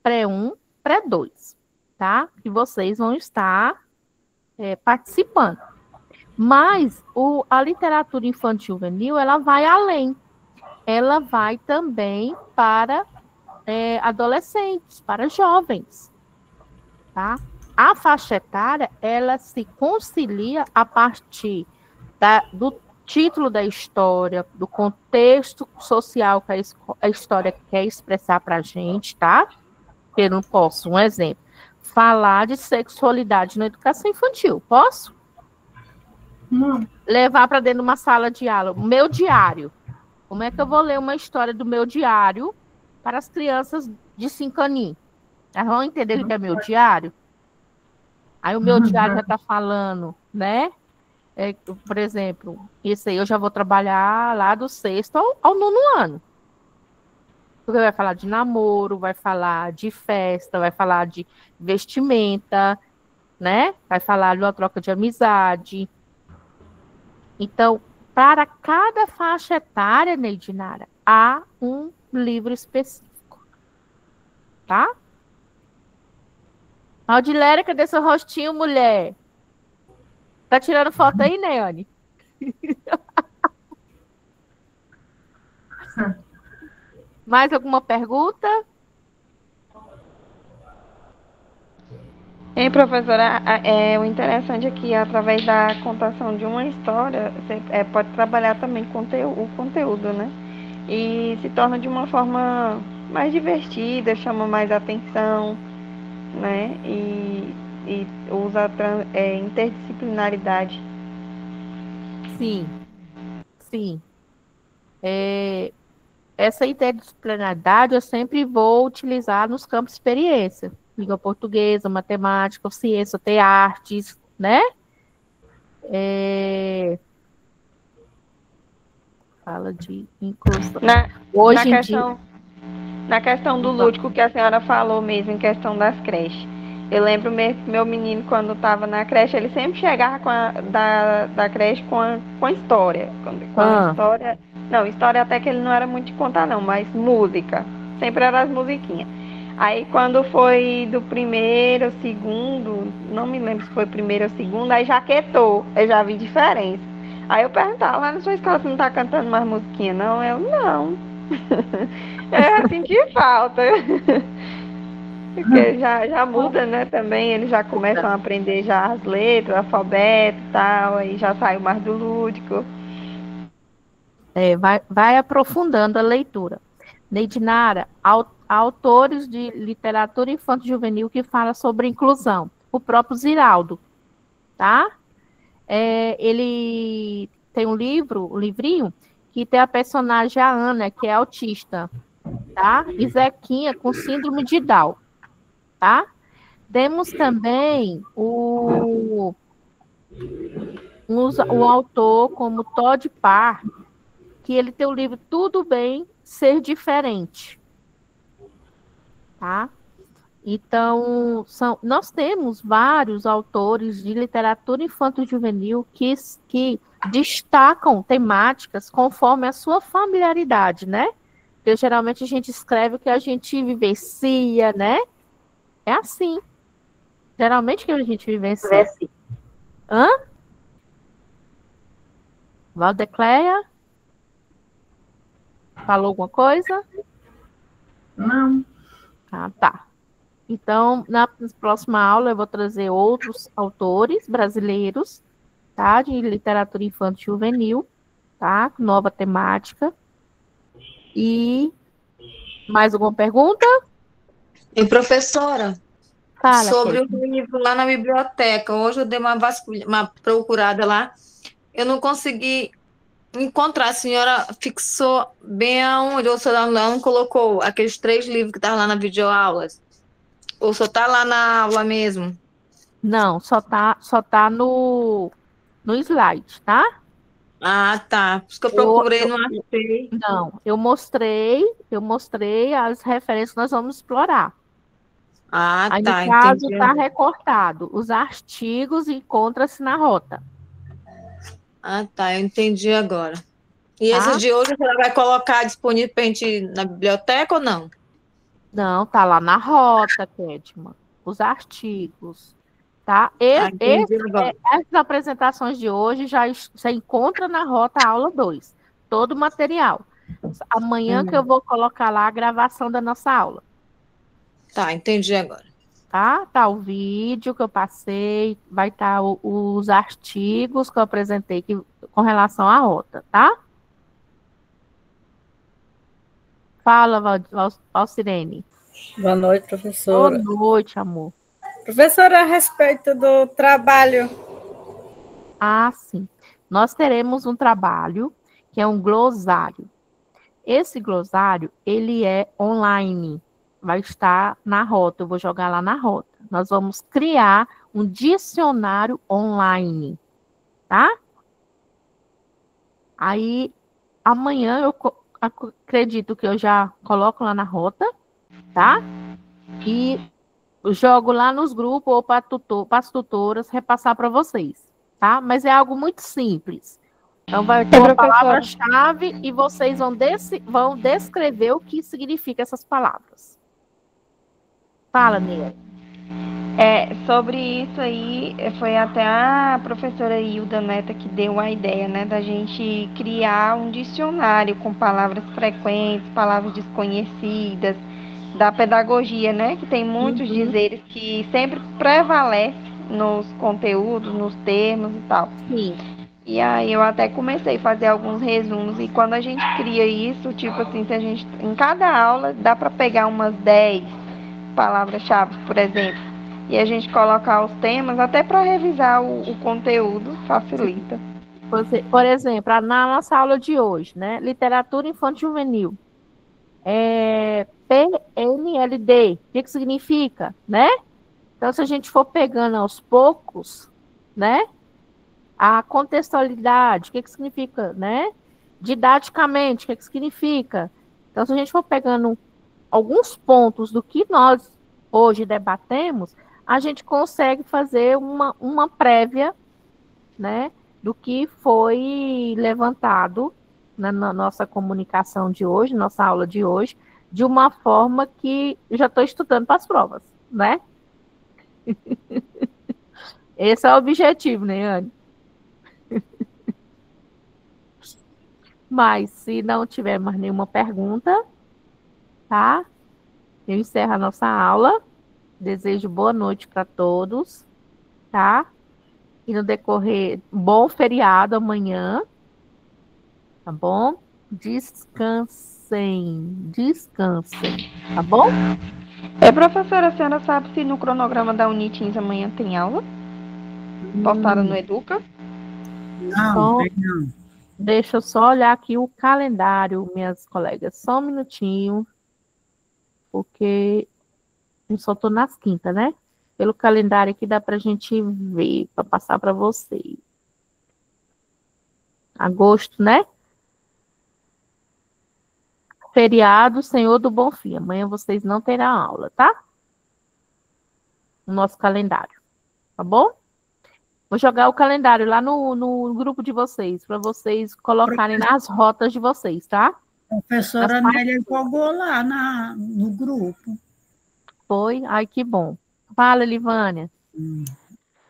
S1: pré-1, pré-2, tá? Que vocês vão estar participando. Mas a literatura infantil juvenil, ela vai além. Ela vai também para adolescentes, para jovens, tá? A faixa etária, ela se concilia a partir do título da história, do contexto social que a história quer expressar para a gente, tá? Eu não posso, um exemplo, falar de sexualidade na educação infantil, posso?
S5: Não.
S1: Levar para dentro de uma sala de aula, o meu diário. Como é que eu vou ler uma história do meu diário para as crianças de 5 aninhos? Elas vão entender o que é meu diário? Aí o meu diário já está falando, né? Por exemplo, isso aí eu já vou trabalhar lá do 6º ao 9º ano. Porque vai falar de namoro, vai falar de festa, vai falar de vestimenta, né? Vai falar de uma troca de amizade. Então, para cada faixa etária, Neidinara, há um livro específico. Tá? Aldilera, cadê seu rostinho, mulher? Tá tirando foto aí, Neiane? Mais alguma pergunta?
S5: Professora, o interessante é que através da contação de uma história, você pode trabalhar também o conteúdo, né? E se torna de uma forma mais divertida, chama mais atenção, né? E usa a interdisciplinaridade.
S1: Sim, sim. Essa interdisciplinaridade eu sempre vou utilizar nos campos de experiência. Língua portuguesa, matemática, ciência, até artes, né? Fala de inclusão. Hoje em dia...
S5: Na questão do lúdico que a senhora falou mesmo, em questão das creches. Eu lembro mesmo que meu menino, quando estava na creche, ele sempre chegava da creche com a história. História. Não, história até que ele não era muito de contar, não, mas música. Sempre eram as musiquinhas. Aí quando foi do primeiro, segundo, não me lembro se foi primeiro ou segundo, aí já quietou, eu já vi diferença. Aí eu perguntava, lá na sua escola você não tá cantando mais musiquinha, não? Eu, não. Eu senti falta. Porque já muda, né, também, eles já começam a aprender já as letras, o alfabeto e tal, aí já saiu mais do lúdico.
S1: Vai aprofundando a leitura. Neidinara, autores de literatura infanto-juvenil que fala sobre inclusão. O próprio Ziraldo, tá? Ele tem um livrinho, que tem a personagem a Ana, que é autista, tá? E Zequinha com síndrome de Down, tá? Temos também o autor como Todd Parr, que ele tem o livro Tudo Bem Ser Diferente, tá? Então, nós temos vários autores de literatura infanto-juvenil que destacam temáticas conforme a sua familiaridade, né? Porque geralmente a gente escreve o que a gente vivencia, né? É assim. Geralmente que a gente vivencia. Hã? Valdecleia? Falou alguma coisa?
S10: Não.
S1: Ah, tá. Então, na próxima aula eu vou trazer outros autores brasileiros, tá? De literatura infantil juvenil, tá? Nova temática. E mais alguma pergunta?
S11: E professora,
S1: Fala,
S11: sobre o livro lá na biblioteca, hoje eu dei uma procurada lá, eu não consegui encontrar, a senhora fixou bem aonde, ou a senhora não colocou aqueles 3 livros que estavam lá na videoaulas? Ou só tá lá na aula mesmo?
S1: Não, só tá no slide, tá?
S11: Ah, tá. Por isso que eu procurei, não achei.
S1: Não, eu mostrei as referências que nós vamos explorar.
S11: Ah,
S1: aí,
S11: tá,
S1: no caso,
S11: entendi.
S1: está recortado. Os artigos encontram-se na rota.
S11: Ah, tá, eu entendi agora. E
S1: Tá?
S11: esse de hoje você vai colocar disponível para a gente na biblioteca ou não?
S1: Não, tá lá na rota, Kedma. Os artigos. Tá? Essas apresentações de hoje você encontra na rota aula 2. Todo o material. Amanhã que eu vou colocar lá a gravação da nossa aula.
S11: Tá, entendi agora.
S1: Tá o vídeo que eu passei, vai estar os artigos que eu apresentei com relação à rota, tá? Fala, Valcirene.
S12: Boa noite, professora.
S1: Boa noite, amor.
S12: Professora, a respeito do trabalho.
S1: Ah, sim. Nós teremos um trabalho que é um glossário. Esse glossário, ele é online. Vai estar na rota, eu vou jogar lá na rota. Nós vamos criar um dicionário online, tá? Aí, amanhã eu acredito que eu já coloco lá na rota, tá? E jogo lá nos grupos ou para as tutoras repassar para vocês, tá? Mas é algo muito simples. Então, vai ter uma palavra-chave e vocês vão descrever o que significa essas palavras. Fala, Nia.
S5: Sobre isso aí, foi até a professora Hilda Neta que deu a ideia, né, da gente criar um dicionário com palavras frequentes, palavras desconhecidas, da pedagogia, né, que tem muitos dizeres que sempre prevalece nos conteúdos, nos termos e tal.
S1: Sim.
S5: E aí eu até comecei a fazer alguns resumos. E quando a gente cria isso, tipo assim, se a gente, em cada aula dá para pegar umas 10 palavras-chave, por exemplo. E a gente colocar os temas, até para revisar o conteúdo, facilita.
S1: Por exemplo, na nossa aula de hoje, né? Literatura infantil juvenil. PNLD, o que significa, né? Então, se a gente for pegando aos poucos, né? A contextualidade, o que significa, né? Didaticamente, o que significa? Então, se a gente for pegando alguns pontos do que nós hoje debatemos, a gente consegue fazer uma prévia, né? Do que foi levantado na nossa comunicação de hoje, nossa aula de hoje, de uma forma que já estou estudando para as provas, né? Esse é o objetivo, né, Anne? Mas, se não tiver mais nenhuma pergunta, tá? Eu encerro a nossa aula. Desejo boa noite para todos, tá? E no decorrer, bom feriado amanhã, tá bom? Descansem, tá bom?
S5: Professora, a senhora sabe se no cronograma da Unitins amanhã tem aula? Postada no Educa?
S2: Não, não.
S1: Deixa eu só olhar aqui o calendário, minhas colegas. Só um minutinho, porque eu só estou nas quintas, né? Pelo calendário aqui dá para a gente ver, para passar para vocês. Agosto, né? Feriado, Senhor do Bom Fim. Amanhã vocês não terão aula, tá? No nosso calendário, tá bom? Vou jogar o calendário lá no grupo de vocês, para vocês colocarem nas rotas de vocês, tá?
S2: Professora Nélia jogou lá no grupo.
S1: Foi? Ai, que bom. Fala, Livânia.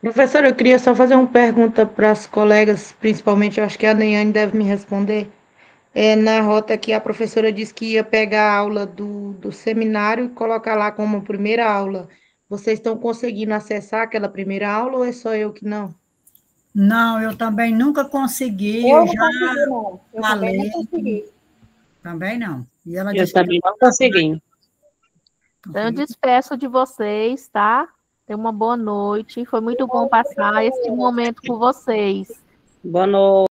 S10: Professora, eu queria só fazer uma pergunta para as colegas, principalmente, eu acho que a Neiane deve me responder. Na rota que a professora disse que ia pegar a aula do seminário e colocar lá como primeira aula. Vocês estão conseguindo acessar aquela primeira aula ou é só eu que não?
S2: Não, eu também nunca consegui.
S3: Eu
S2: Eu
S3: não
S2: já
S3: consegui, não. Eu também não
S2: falei.
S3: consegui.
S2: Também não. E ela
S9: Eu
S2: disse
S9: também não consegui.
S1: Então, eu despeço de vocês, tá? Tenham uma boa noite. Foi muito bom passar esse momento com vocês.
S9: Boa noite.